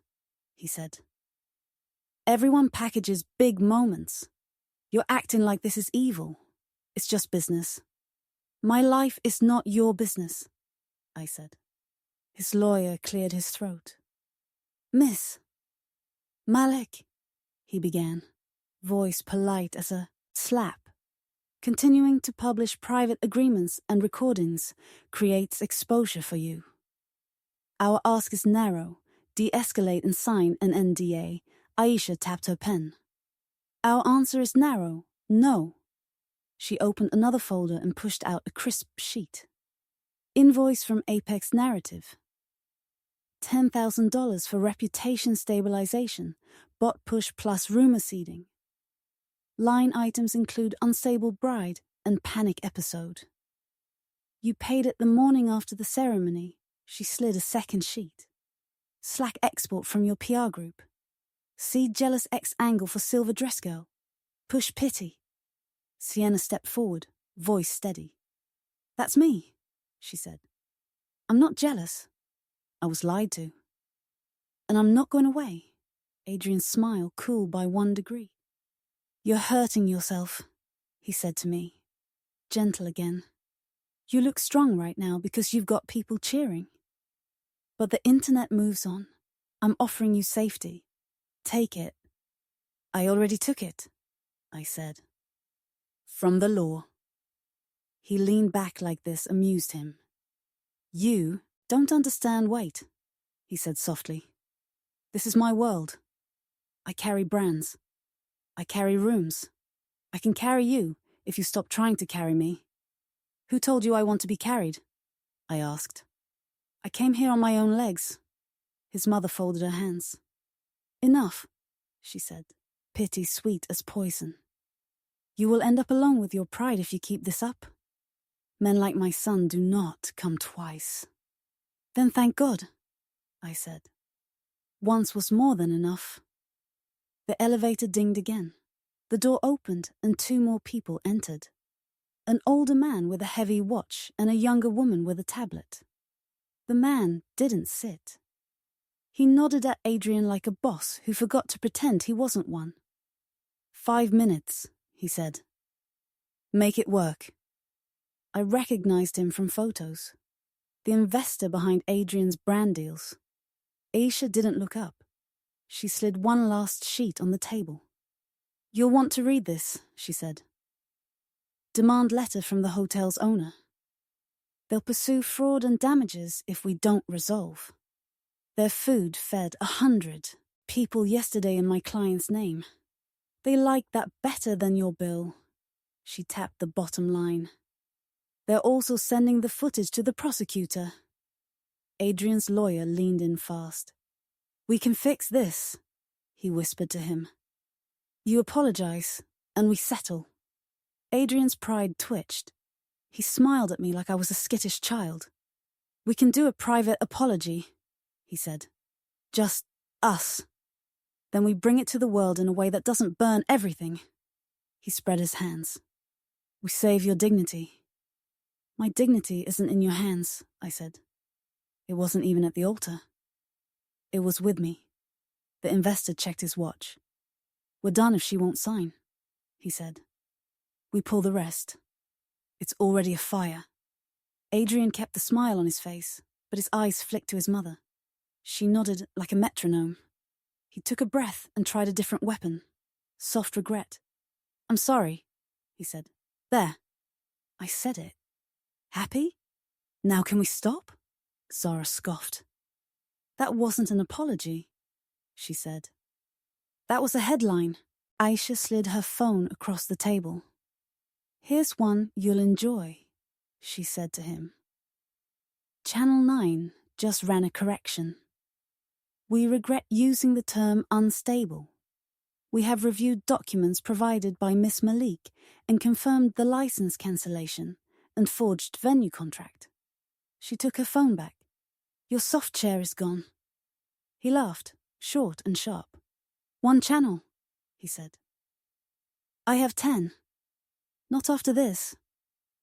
he said. Everyone packages big moments. You're acting like this is evil. It's just business. My life is not your business, I said. His lawyer cleared his throat. Miss. Malik, he began, voice polite as a slap. Continuing to publish private agreements and recordings creates exposure for you. Our ask is narrow. De-escalate and sign an NDA. Aisha tapped her pen. Our answer is narrow. No. She opened another folder and pushed out a crisp sheet. Invoice from Apex Narrative. $10,000 for reputation stabilization, bot push plus rumor seeding. Line items include unstable bride and panic episode. You paid it the morning after the ceremony. She slid a second sheet. Slack export from your PR group. See jealous ex-angle for silver dress girl. Push pity. Sienna stepped forward, voice steady. That's me, she said. I'm not jealous. I was lied to. And I'm not going away. Adrian's smile cooled by 1 degree. You're hurting yourself, he said to me. Gentle again. You look strong right now because you've got people cheering. But the internet moves on. I'm offering you safety. Take it. I already took it, I said. From the law. He leaned back like this amused him. You don't understand weight, he said softly. This is my world. I carry brands. I carry rooms. I can carry you if you stop trying to carry me. Who told you I want to be carried? I asked. I came here on my own legs. His mother folded her hands. Enough, she said, pity sweet as poison. You will end up alone with your pride if you keep this up. Men like my son do not come twice. Then thank God, I said. Once was more than enough. The elevator dinged again. The door opened and 2 more people entered. An older man with a heavy watch and a younger woman with a tablet. The man didn't sit. He nodded at Adrian like a boss who forgot to pretend he wasn't one. 5 minutes, he said. Make it work. I recognized him from photos. The investor behind Adrian's brand deals. Aisha didn't look up. She slid 1 last sheet on the table. You'll want to read this, she said. Demand letter from the hotel's owner. They'll pursue fraud and damages if we don't resolve. Their food fed 100 people yesterday in my client's name. They like that better than your bill. She tapped the bottom line. They're also sending the footage to the prosecutor. Adrian's lawyer leaned in fast. We can fix this, he whispered to him. You apologize, and we settle. Adrian's pride twitched. He smiled at me like I was a skittish child. We can do a private apology, he said. Just us. Then we bring it to the world in a way that doesn't burn everything. He spread his hands. We save your dignity. My dignity isn't in your hands, I said. It wasn't even at the altar. It was with me. The investor checked his watch. We're done if she won't sign, he said. We pull the rest. It's already a fire. Adrian kept the smile on his face, but his eyes flicked to his mother. She nodded like a metronome. He took a breath and tried a different weapon. Soft regret. I'm sorry, he said. There. I said it. Happy? Now can we stop? Zara scoffed. That wasn't an apology, she said. That was a headline. Aisha slid her phone across the table. Here's one you'll enjoy, she said to him. Channel 9 just ran a correction. We regret using the term unstable. We have reviewed documents provided by Miss Malik and confirmed the license cancellation and forged venue contract. She took her phone back. Your soft chair is gone. He laughed, short and sharp. 1 channel, he said. I have 10. Not after this,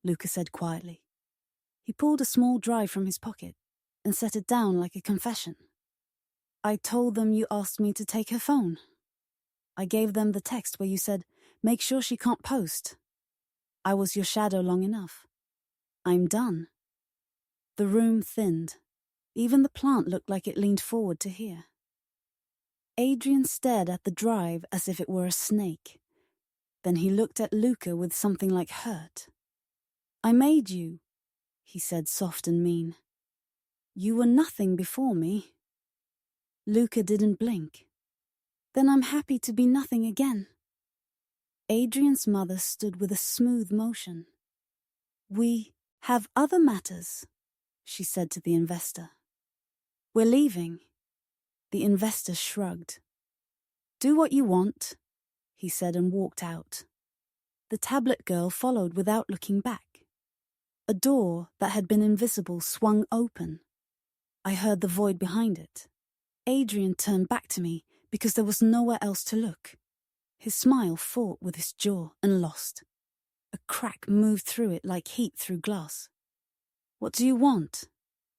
Luca said quietly. He pulled a small drive from his pocket and set it down like a confession. I told them you asked me to take her phone. I gave them the text where you said, make sure she can't post. I was your shadow long enough. I'm done. The room thinned. Even the plant looked like it leaned forward to hear. Adrian stared at the drive as if it were a snake. Then he looked at Luca with something like hurt. I made you, he said, soft and mean. You were nothing before me. Luca didn't blink. Then I'm happy to be nothing again. Adrian's mother stood with a smooth motion. We have other matters, she said to the investor. We're leaving. The investor shrugged. Do what you want, he said and walked out. The tablet girl followed without looking back. A door that had been invisible swung open. I heard the void behind it. Adrian turned back to me because there was nowhere else to look. His smile fought with his jaw and lost. A crack moved through it like heat through glass. What do you want?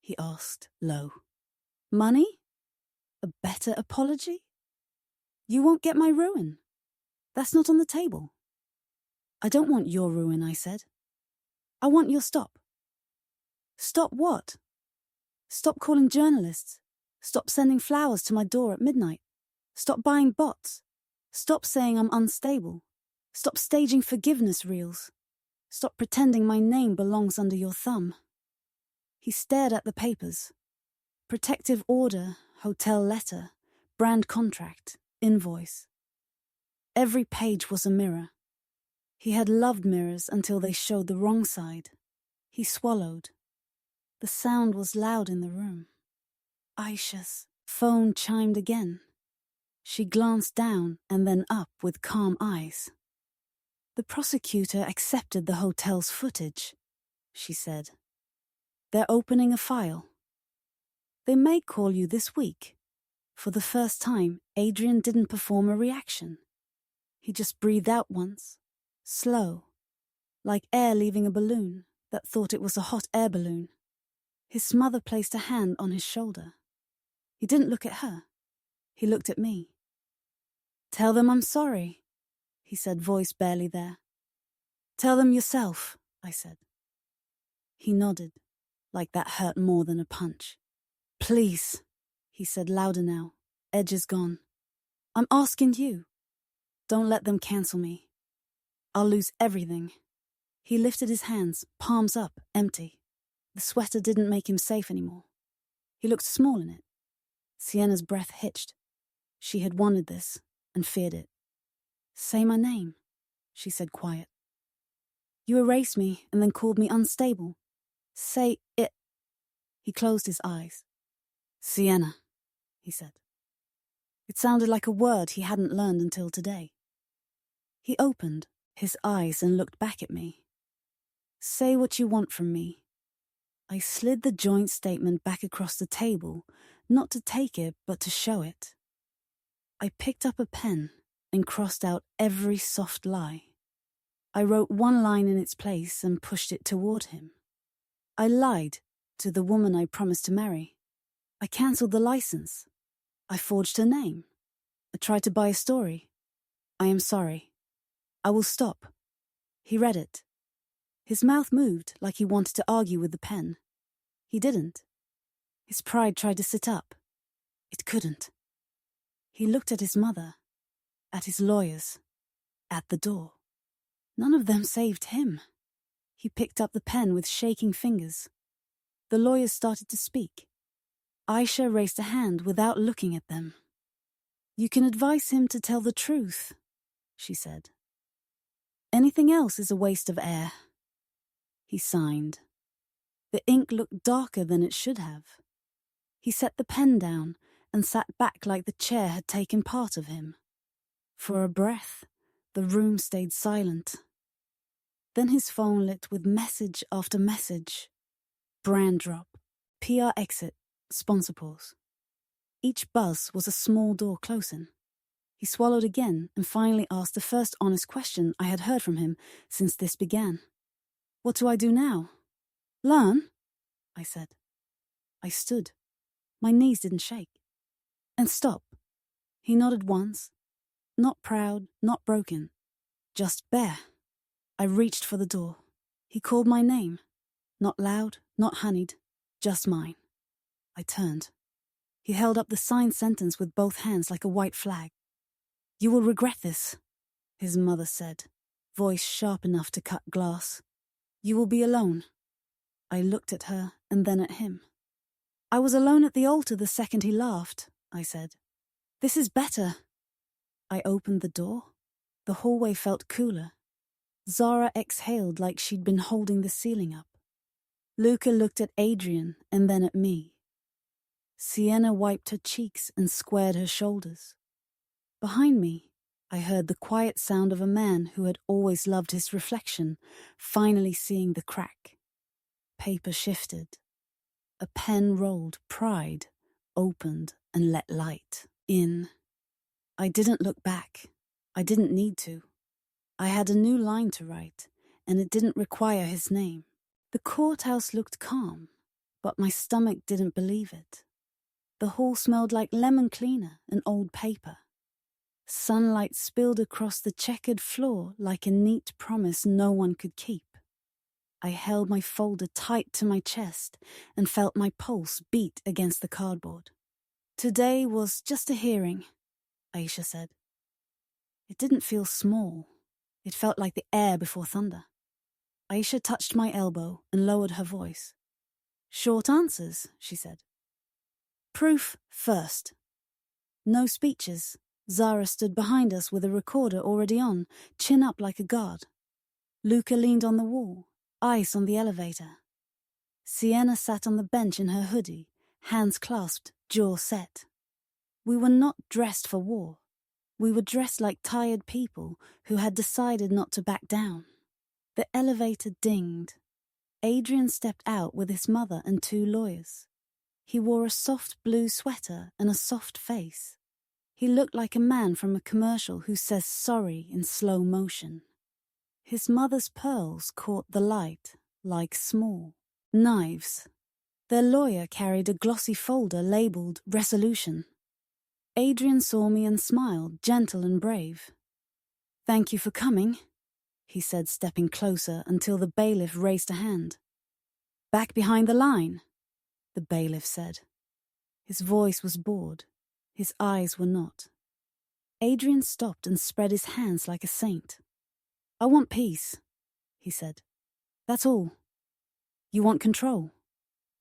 He asked, low. Money? A better apology? You won't get my ruin. That's not on the table. I don't want your ruin, I said. I want your stop. Stop what? Stop calling journalists. Stop sending flowers to my door at midnight. Stop buying bots. Stop saying I'm unstable. Stop staging forgiveness reels. Stop pretending my name belongs under your thumb. He stared at the papers. Protective order, hotel letter, brand contract, invoice. Every page was a mirror. He had loved mirrors until they showed the wrong side. He swallowed. The sound was loud in the room. Aisha's phone chimed again. She glanced down and then up with calm eyes. The prosecutor accepted the hotel's footage, she said. They're opening a file. They may call you this week. For the first time, Adrian didn't perform a reaction. He just breathed out once, slow, like air leaving a balloon that thought it was a hot air balloon. His mother placed a hand on his shoulder. He didn't look at her. He looked at me. Tell them I'm sorry, he said, voice barely there. Tell them yourself, I said. He nodded, like that hurt more than a punch. Please, he said louder now, edges gone. I'm asking you. Don't let them cancel me. I'll lose everything. He lifted his hands, palms up, empty. The sweater didn't make him safe anymore. He looked small in it. Sienna's breath hitched. She had wanted this and feared it. Say my name, she said quiet. You erased me and then called me unstable. Say it. He closed his eyes. Sienna, he said. It sounded like a word he hadn't learned until today. He opened his eyes and looked back at me. Say what you want from me. I slid the joint statement back across the table, not to take it, but to show it. I picked up a pen and crossed out every soft lie. I wrote one line in its place and pushed it toward him. I lied to the woman I promised to marry. I cancelled the license. I forged her name. I tried to buy a story. I am sorry. I will stop. He read it. His mouth moved like he wanted to argue with the pen. He didn't. His pride tried to sit up. It couldn't. He looked at his mother, at his lawyers, at the door. None of them saved him. He picked up the pen with shaking fingers. The lawyers started to speak. Aisha raised a hand without looking at them. You can advise him to tell the truth, she said. Anything else is a waste of air." He signed. The ink looked darker than it should have. He set the pen down and sat back like the chair had taken part of him. For a breath, the room stayed silent. Then his phone lit with message after message. Brand drop, PR exit, sponsor pause. Each buzz was a small door closing. He swallowed again and finally asked the first honest question I had heard from him since this began. "What do I do now?" "Learn," I said. I stood. My knees didn't shake. "And stop." He nodded once. Not proud, not broken. Just bare. I reached for the door. He called my name. Not loud, not honeyed, just mine. I turned. He held up the signed sentence with both hands like a white flag. "You will regret this," his mother said, voice sharp enough to cut glass. "You will be alone." I looked at her and then at him. "I was alone at the altar the second he laughed," I said. "This is better." I opened the door. The hallway felt cooler. Zara exhaled like she'd been holding the ceiling up. Luca looked at Adrian and then at me. Sienna wiped her cheeks and squared her shoulders. Behind me, I heard the quiet sound of a man who had always loved his reflection, finally seeing the crack. Paper shifted. A pen rolled, pried, opened, and let light in. I didn't look back. I didn't need to. I had a new line to write, and it didn't require his name. The courthouse looked calm, but my stomach didn't believe it. The hall smelled like lemon cleaner and old paper. Sunlight spilled across the checkered floor like a neat promise no one could keep. I held my folder tight to my chest and felt my pulse beat against the cardboard. "Today was just a hearing," Aisha said. It didn't feel small. It felt like the air before thunder. Aisha touched my elbow and lowered her voice. "Short answers," she said. "Proof first." No speeches. Zara stood behind us with a recorder already on, chin up like a guard. Luca leaned on the wall, eyes on the elevator. Sienna sat on the bench in her hoodie, hands clasped, jaw set. We were not dressed for war. We were dressed like tired people who had decided not to back down. The elevator dinged. Adrian stepped out with his mother and two lawyers. He wore a soft blue sweater and a soft face. He looked like a man from a commercial who says sorry in slow motion. His mother's pearls caught the light, like small knives. Their lawyer carried a glossy folder labeled Resolution. Adrian saw me and smiled, gentle and brave. "Thank you for coming," he said, stepping closer until the bailiff raised a hand. "Back behind the line," the bailiff said. His voice was bored. His eyes were not. Adrian stopped and spread his hands like a saint. "I want peace," he said. "That's all." "You want control,"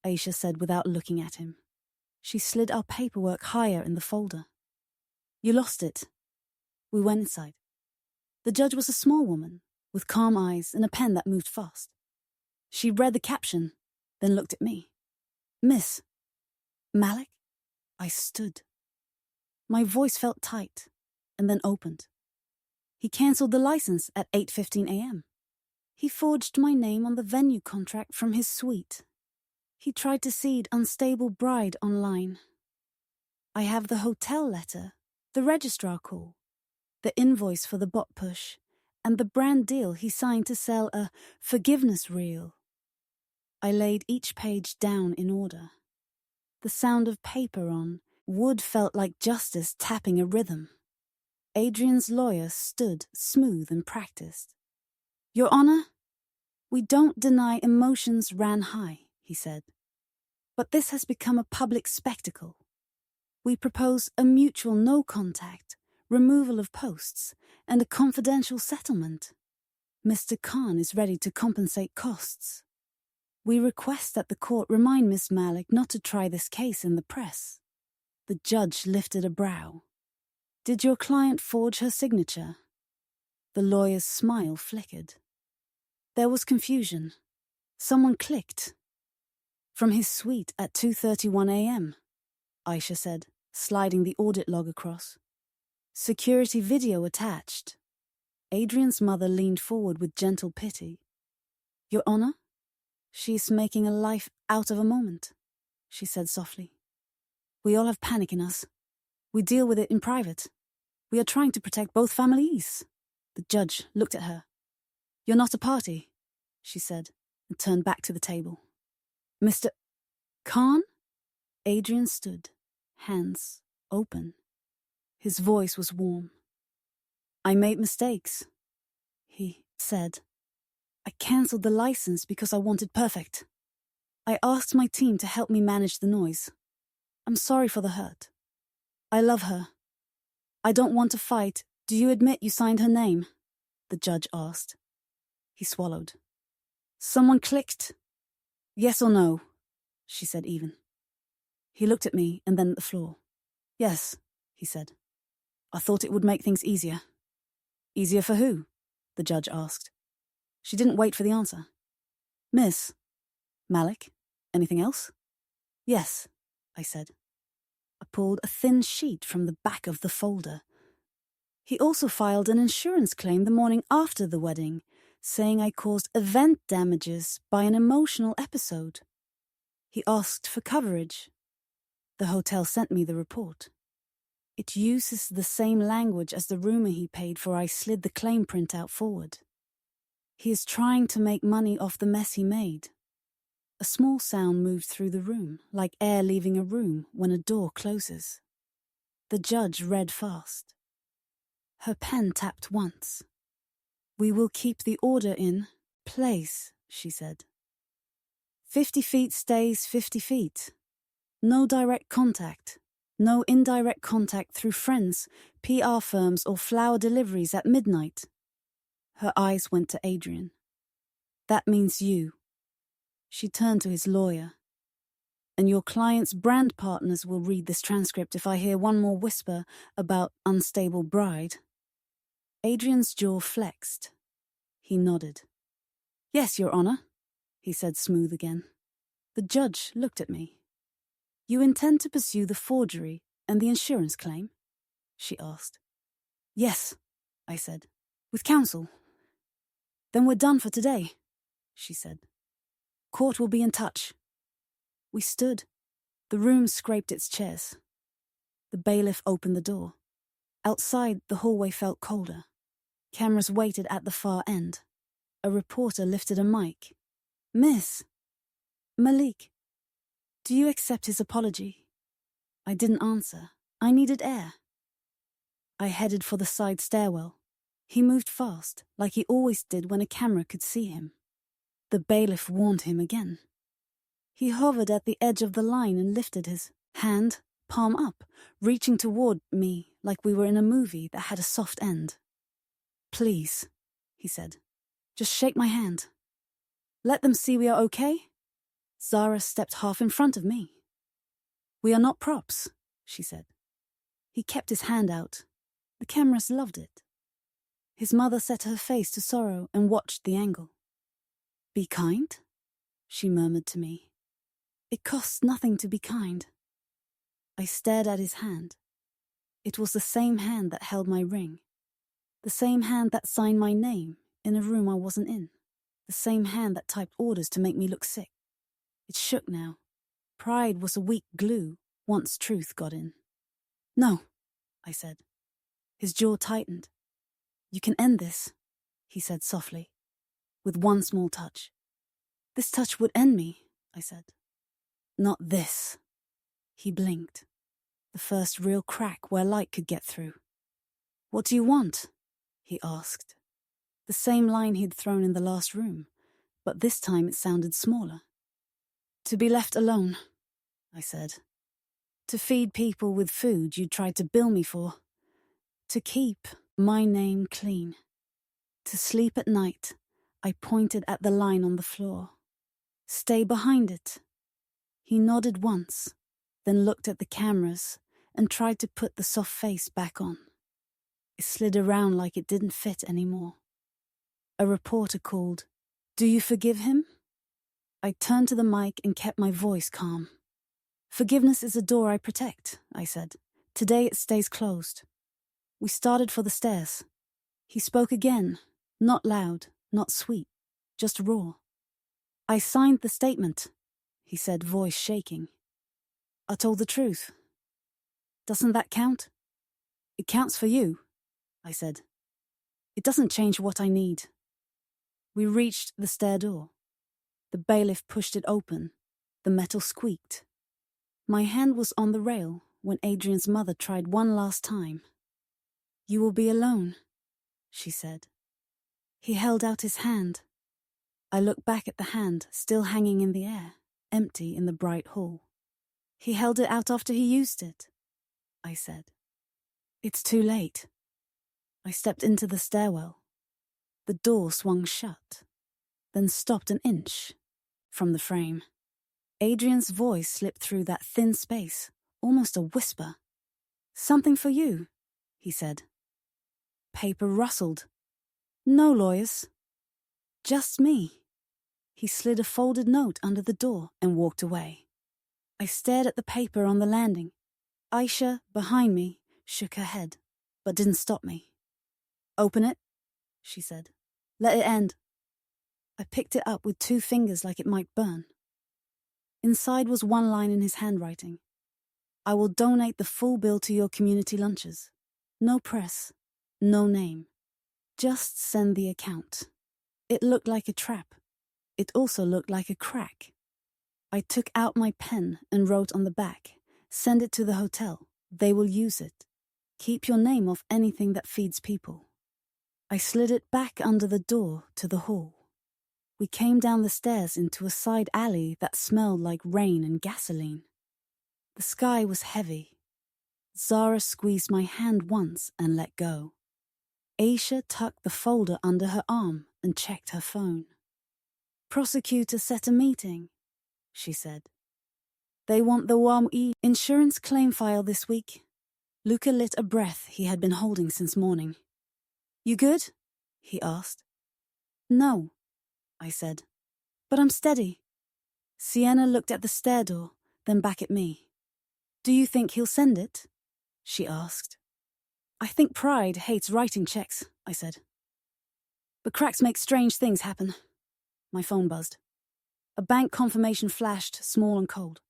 Aisha said without looking at him. She slid our paperwork higher in the folder. "You lost it." We went inside. The judge was a small woman, with calm eyes and a pen that moved fast. She read the caption, then looked at me. "Miss Malik?" I stood. My voice felt tight, and then opened. "He cancelled the license at 8:15 a.m. He forged my name on the venue contract from his suite. He tried to seed Unstable Bride online. I have the hotel letter, the registrar call, the invoice for the bot push, and the brand deal he signed to sell a forgiveness reel." I laid each page down in order. The sound of paper on wood felt like justice tapping a rhythm. Adrian's lawyer stood smooth and practiced. "Your Honor, we don't deny emotions ran high," he said. "But this has become a public spectacle. We propose a mutual no contact, removal of posts, and a confidential settlement. Mr. Khan is ready to compensate costs. We request that the court remind Miss Malik not to try this case in the press." The judge lifted a brow. "Did your client forge her signature?" The lawyer's smile flickered. There was confusion. Someone clicked. From his suite at 2:31 a.m., Aisha said, sliding the audit log across. Security video attached. Adrian's mother leaned forward with gentle pity. Your Honor, she's making a life out of a moment, she said softly. We all have panic in us. We deal with it in private. We are trying to protect both families. The judge looked at her. You're not a party, she said, and turned back to the table. Mr. Khan? Adrian stood, hands open. His voice was warm. I made mistakes, he said. I cancelled the license because I wanted perfect. I asked my team to help me manage the noise. I'm sorry for the hurt. I love her. I don't want to fight. Do you admit you signed her name? The judge asked. He swallowed. Someone clicked. Yes or no? She said even. He looked at me and then at the floor. Yes, he said. I thought it would make things easier. Easier for who? The judge asked. She didn't wait for the answer. Miss. Malik, anything else? Yes, I said. I pulled a thin sheet from the back of the folder. He also filed an insurance claim the morning after the wedding, saying I caused event damages by an emotional episode. He asked for coverage. The hotel sent me the report. It uses the same language as the rumor he paid for I slid the claim printout forward. He is trying to make money off the mess he made. A small sound moved through the room, like air leaving a room when a door closes. The judge read fast. Her pen tapped once. We will keep the order in place, she said. 50 feet stays 50 feet. No direct contact. No indirect contact through friends, PR firms, or flower deliveries at midnight. Her eyes went to Adrian. That means you. She turned to his lawyer. And your client's brand partners will read this transcript if I hear one more whisper about unstable bride. Adrian's jaw flexed. He nodded. Yes, Your Honor, he said smooth again. The judge looked at me. You intend to pursue the forgery and the insurance claim? She asked. Yes, I said, with counsel. Then we're done for today, she said. Court will be in touch. We stood. The room scraped its chairs. The bailiff opened the door. Outside, the hallway felt colder. Cameras waited at the far end. A reporter lifted a mic. Miss. Malik. Do you accept his apology? I didn't answer. I needed air. I headed for the side stairwell. He moved fast, like he always did when a camera could see him. The bailiff warned him again. He hovered at the edge of the line and lifted his hand, palm up, reaching toward me like we were in a movie that had a soft end. Please, he said, just shake my hand. Let them see we are okay. Zara stepped half in front of me. We are not props, she said. He kept his hand out. The cameras loved it. His mother set her face to sorrow and watched the angle. Be kind, she murmured to me. It costs nothing to be kind. I stared at his hand. It was the same hand that held my ring. The same hand that signed my name in a room I wasn't in. The same hand that typed orders to make me look sick. It shook now. Pride was a weak glue once truth got in. No, I said. His jaw tightened. You can end this, he said softly, with one small touch. This touch would end me, I said. Not this. He blinked. The first real crack where light could get through. What do you want? He asked. The same line he'd thrown in the last room, but this time it sounded smaller. To be left alone, I said. To feed people with food you tried to bill me for. To keep my name clean. To sleep at night, I pointed at the line on the floor. Stay behind it. He nodded once, then looked at the cameras and tried to put the soft face back on. It slid around like it didn't fit anymore. A reporter called, "Do you forgive him?" I turned to the mic and kept my voice calm. "Forgiveness is a door I protect," I said. "Today it stays closed." We started for the stairs. He spoke again, not loud, not sweet, just raw. "I signed the statement," he said, voice shaking. "I told the truth. Doesn't that count?" "It counts for you," I said. "It doesn't change what I need." We reached the stair door. The bailiff pushed it open. The metal squeaked. My hand was on the rail when Adrian's mother tried one last time. "You will be alone," she said. He held out his hand. I looked back at the hand, still hanging in the air, empty in the bright hall. "He held it out after he used it," I said. "It's too late." I stepped into the stairwell. The door swung shut, then stopped an inch from the frame. Adrian's voice slipped through that thin space, almost a whisper. "Something for you," he said. Paper rustled. "No lawyers. Just me." He slid a folded note under the door and walked away. I stared at the paper on the landing. Aisha, behind me, shook her head, but didn't stop me. "Open it," she said. "Let it end." I picked it up with 2 fingers like it might burn. Inside was one line in his handwriting. "I will donate the full bill to your community lunches. No press, no name. Just send the account." It looked like a trap. It also looked like a crack. I took out my pen and wrote on the back, "Send it to the hotel. They will use it. Keep your name off anything that feeds people." I slid it back under the door to the hall. We came down the stairs into a side alley that smelled like rain and gasoline. The sky was heavy. Zara squeezed my hand once and let go. Aisha tucked the folder under her arm and checked her phone. "Prosecutor set a meeting," she said. "They want the WAME insurance claim file this week." Luca lit a breath he had been holding since morning. "You good?" he asked. "No," I said. "But I'm steady." Sienna looked at the stair door, then back at me. "Do you think he'll send it?" she asked. "I think pride hates writing checks," I said. "But cracks make strange things happen." My phone buzzed. A bank confirmation flashed, small and cold.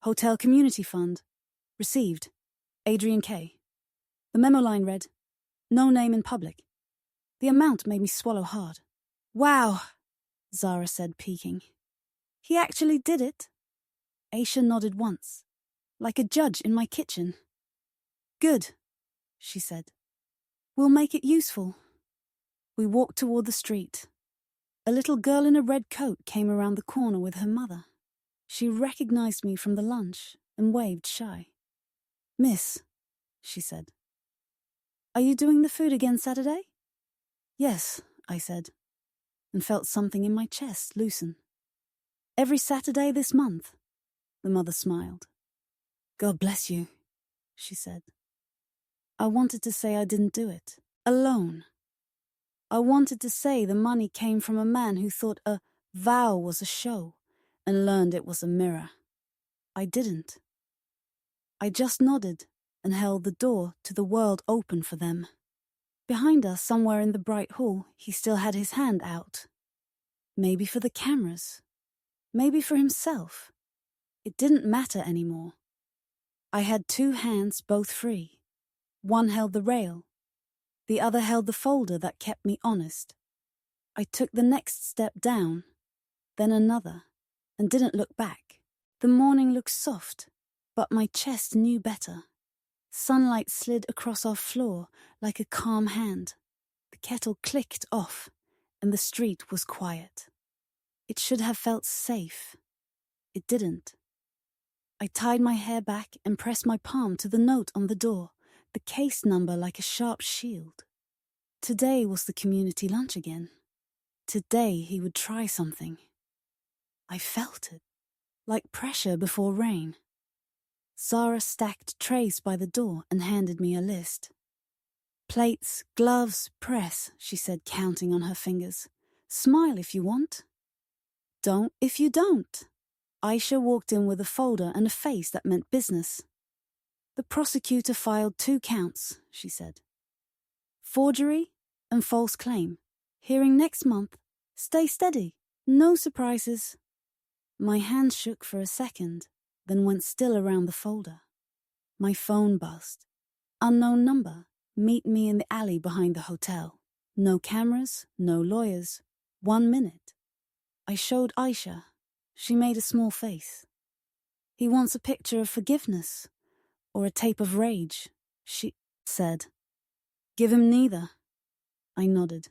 "Hotel Community Fund. Received. Adrian K." The memo line read, "No name in public." The amount made me swallow hard. "Wow," Zara said, peeking. "He actually did it?" Aisha nodded once, like a judge in my kitchen. "Good," she said. "We'll make it useful." We walked toward the street. A little girl in a red coat came around the corner with her mother. She recognized me from the lunch and waved shy. "Miss," she said. "Are you doing the food again Saturday?" "Yes," I said, and felt something in my chest loosen. "Every Saturday this month?" The mother smiled. "God bless you," she said. I wanted to say I didn't do it. Alone. I wanted to say the money came from a man who thought a vow was a show and learned it was a mirror. I didn't. I just nodded and held the door to the world open for them. Behind us, somewhere in the bright hall, he still had his hand out. Maybe for the cameras. Maybe for himself. It didn't matter anymore. I had 2 hands, both free. One held the rail. The other held the folder that kept me honest. I took the next step down, then another, and didn't look back. The morning looked soft, but my chest knew better. Sunlight slid across our floor like a calm hand. The kettle clicked off, and the street was quiet. It should have felt safe. It didn't. I tied my hair back and pressed my palm to the note on the door, the case number like a sharp shield. Today was the community lunch again. Today he would try something. I felt it, like pressure before rain. Zara stacked trays by the door and handed me a list. Plates, gloves, press, she said, counting on her fingers. Smile if you want. Don't if you don't. Aisha walked in with a folder and a face that meant business. The prosecutor filed 2 counts, she said. Forgery and false claim. Hearing next month. Stay steady. No surprises. My hand shook for a second, then went still around the folder. My phone buzzed. Unknown number. Meet me in the alley behind the hotel. No cameras, no lawyers. 1 minute. I showed Aisha. She made a small face. He wants a picture of forgiveness or a tape of rage, she said. Give him neither. I nodded.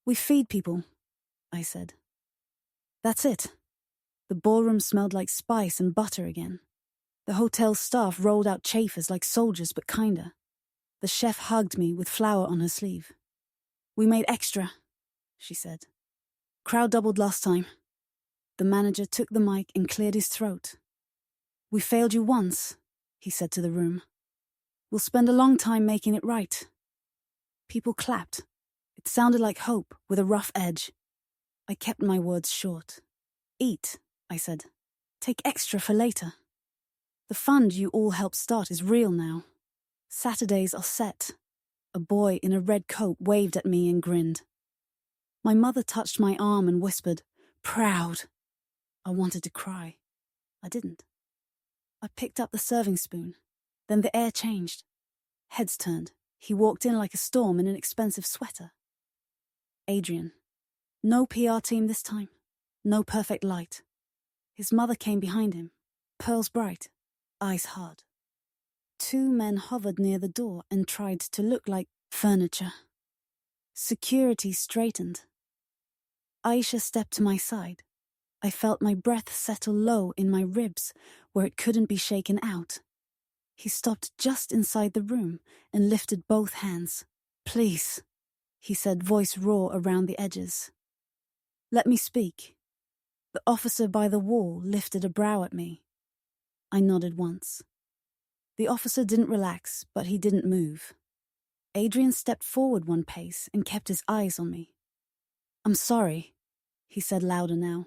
We feed people, I said. That's it. The ballroom smelled like spice and butter again. The hotel staff rolled out chafers like soldiers but kinder. The chef hugged me with flour on her sleeve. We made extra, she said. Crowd doubled last time. The manager took the mic and cleared his throat. We failed you once, he said to the room. We'll spend a long time making it right. People clapped. It sounded like hope with a rough edge. I kept my words short. Eat, I said. Take extra for later. The fund you all helped start is real now. Saturdays are set. A boy in a red coat waved at me and grinned. My mother touched my arm and whispered, Proud. I wanted to cry. I didn't. I picked up the serving spoon. Then the air changed. Heads turned. He walked in like a storm in an expensive sweater. Adrian. No PR team this time. No perfect light. His mother came behind him. Pearls bright. Eyes hard. 2 men hovered near the door and tried to look like furniture. Security straightened. Aisha stepped to my side. I felt my breath settle low in my ribs where it couldn't be shaken out. He stopped just inside the room and lifted both hands. Please, he said, voice raw around the edges. Let me speak. The officer by the wall lifted a brow at me. I nodded once. The officer didn't relax, but he didn't move. Adrian stepped forward 1 pace and kept his eyes on me. I'm sorry, he said louder now.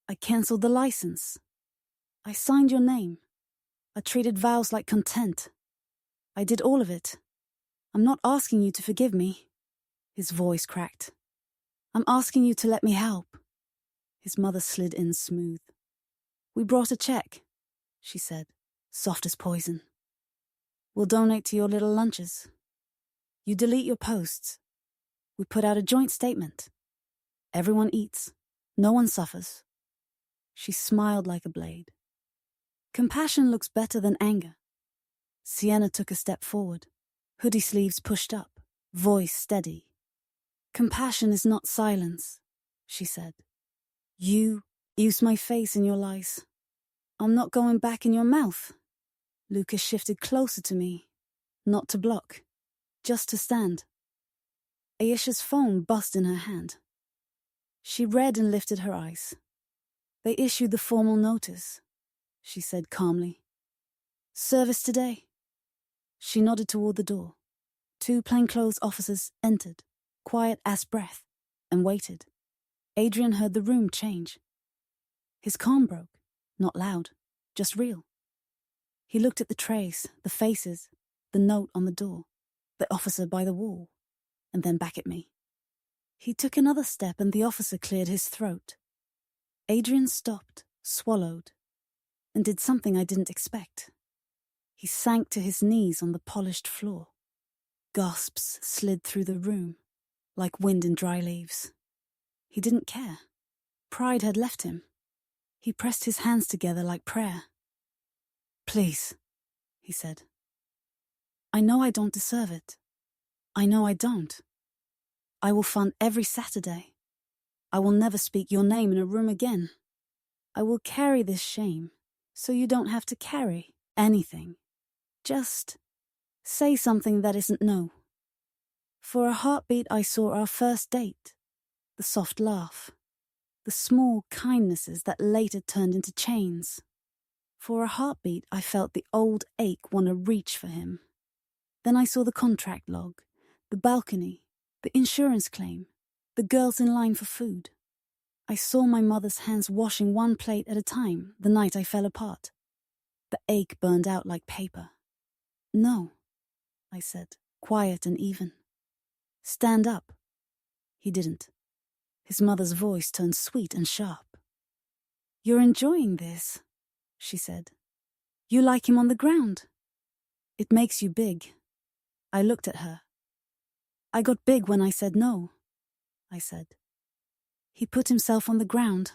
I cancelled the license. I signed your name. I treated vows like content. I did all of it. I'm not asking you to forgive me. His voice cracked. I'm asking you to let me help. His mother slid in smooth. We brought a check, she said, soft as poison. We'll donate to your little lunches. You delete your posts. We put out a joint statement. Everyone eats. No one suffers. She smiled like a blade. Compassion looks better than anger. Sienna took a step forward, hoodie sleeves pushed up, voice steady. Compassion is not silence, she said. You use my face in your lies. I'm not going back in your mouth. Lucas shifted closer to me, not to block, just to stand. Aisha's phone buzzed in her hand. She read and lifted her eyes. They issued the formal notice, she said calmly. Service today. She nodded toward the door. 2 plainclothes officers entered, quiet as breath, and waited. Adrian heard the room change. His calm broke, not loud, just real. He looked at the trays, the faces, the note on the door, the officer by the wall, and then back at me. He took another step and the officer cleared his throat. Adrian stopped, swallowed, and did something I didn't expect. He sank to his knees on the polished floor. Gasps slid through the room, like wind in dry leaves. He didn't care. Pride had left him. He pressed his hands together like prayer. Please, he said. I know I don't deserve it. I know I don't. I will fund every Saturday. I will never speak your name in a room again. I will carry this shame, so you don't have to carry anything. Just say something that isn't no. For a heartbeat I saw our first date, the soft laugh, the small kindnesses that later turned into chains. For a heartbeat I felt the old ache want to reach for him. Then I saw the contract log, The balcony, the insurance claim, the girls in line for food. I saw my mother's hands washing one plate at a time the night I fell apart. The ache burned out like paper. "No," I said, quiet and even. "Stand up." He didn't. His mother's voice turned sweet and sharp. "You're enjoying this," she said. "You like him on the ground. It makes you big." I looked at her. "I got big when I said no," I said. He put himself on the ground.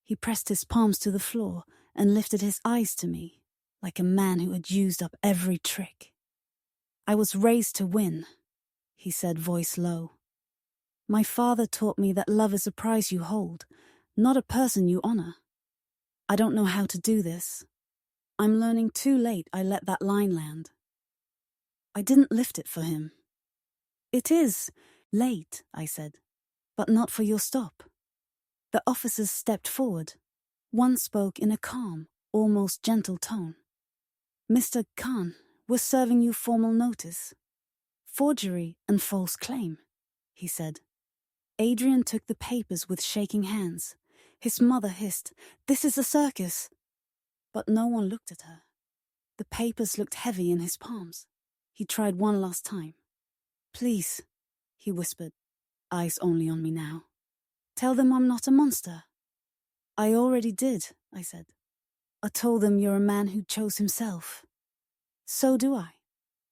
He pressed his palms to the floor and lifted his eyes to me, like a man who had used up every trick. "I was raised to win," he said, voice low. "My father taught me that love is a prize you hold, not a person you honor. I don't know how to do this. I'm learning too late I let that line land." I didn't lift it for him. "It is late," I said, "but not for your stop." The officers stepped forward. One spoke in a calm, almost gentle tone. "Mr. Khan, we're serving you formal notice. Forgery and false claim," he said. Adrian took the papers with shaking hands. His mother hissed, "This is a circus." But no one looked at her. The papers looked heavy in his palms. He tried one last time. "Please," he whispered, eyes only on me now. "Tell them I'm not a monster." "I already did," I said. "I told them you're a man who chose himself." "So do I."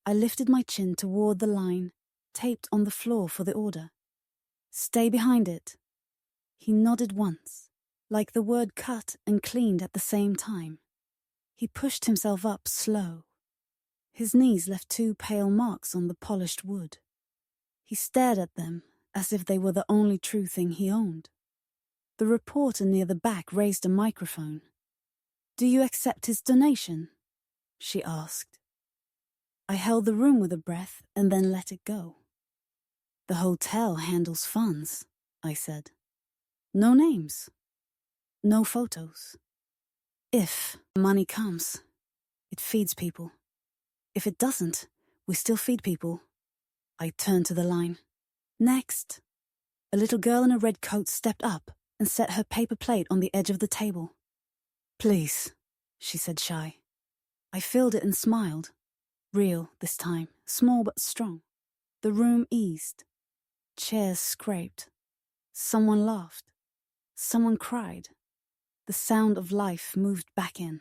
I lifted my chin toward the line, taped on the floor for the order. "Stay behind it." He nodded once, like the word cut and cleaned at the same time. He pushed himself up slow. His knees left two pale marks on the polished wood. He stared at them as if they were the only true thing he owned. The reporter near the back raised a microphone. "Do you accept his donation?" she asked. I held the room with a breath and then let it go. "The hotel handles funds," I said. "No names. No photos. If money comes, it feeds people. If it doesn't, we still feed people." I turned to the line. "Next." A little girl in a red coat stepped up and set her paper plate on the edge of the table. "Please," she said, shy. I filled it and smiled. Real this time, small but strong. The room eased. Chairs scraped. Someone laughed. Someone cried. The sound of life moved back in.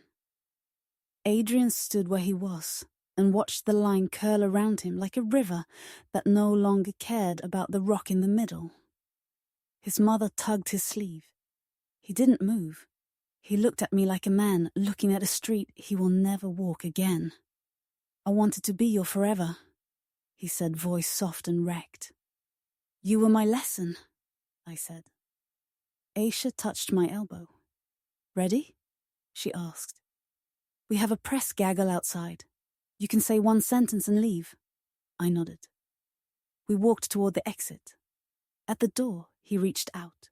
Adrian stood where he was and watched the line curl around him like a river that no longer cared about the rock in the middle. His mother tugged his sleeve. He didn't move. He looked at me like a man looking at a street he will never walk again. "I wanted to be your forever," he said, voice soft and wrecked. "You were my lesson," I said. Aisha touched my elbow. "Ready?" she asked. "We have a press gaggle outside. You can say one sentence and leave." I nodded. We walked toward the exit. At the door, he reached out.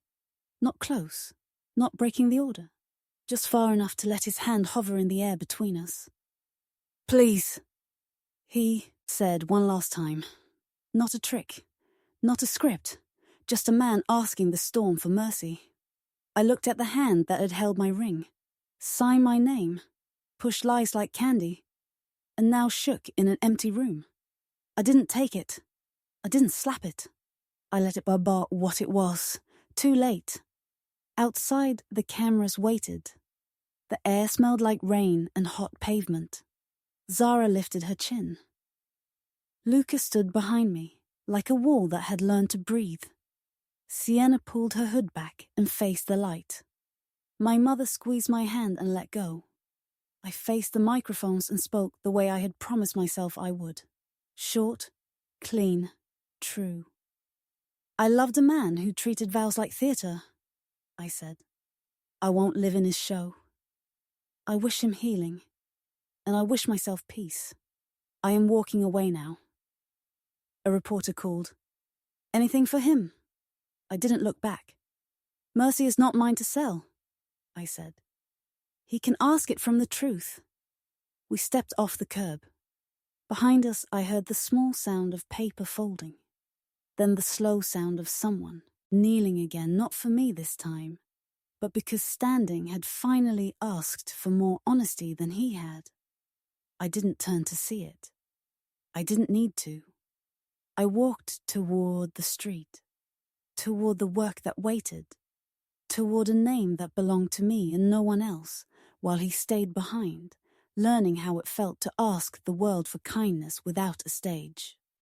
Not close, not breaking the order, just far enough to let his hand hover in the air between us. "Please," he said one last time. Not a trick, not a script, just a man asking the storm for mercy. I looked at the hand that had held my ring, sign my name, push lies like candy, and now shook in an empty room. I didn't take it. I didn't slap it. I let it barbare what it was. Too late. Outside, the cameras waited. The air smelled like rain and hot pavement. Zara lifted her chin. Luca stood behind me, like a wall that had learned to breathe. Sienna pulled her hood back and faced the light. My mother squeezed my hand and let go. I faced the microphones and spoke the way I had promised myself I would. Short, clean, true. "I loved a man who treated vows like theatre," I said. "I won't live in his show. I wish him healing, and I wish myself peace. I am walking away now." A reporter called, "Anything for him?" I didn't look back. "Mercy is not mine to sell," I said. "He can ask it from the truth." We stepped off the curb. Behind us, I heard the small sound of paper folding, then the slow sound of someone, kneeling again, not for me this time, but because standing had finally asked for more honesty than he had. I didn't turn to see it. I didn't need to. I walked toward the street, toward the work that waited, toward a name that belonged to me and no one else, while he stayed behind, learning how it felt to ask the world for kindness without a stage.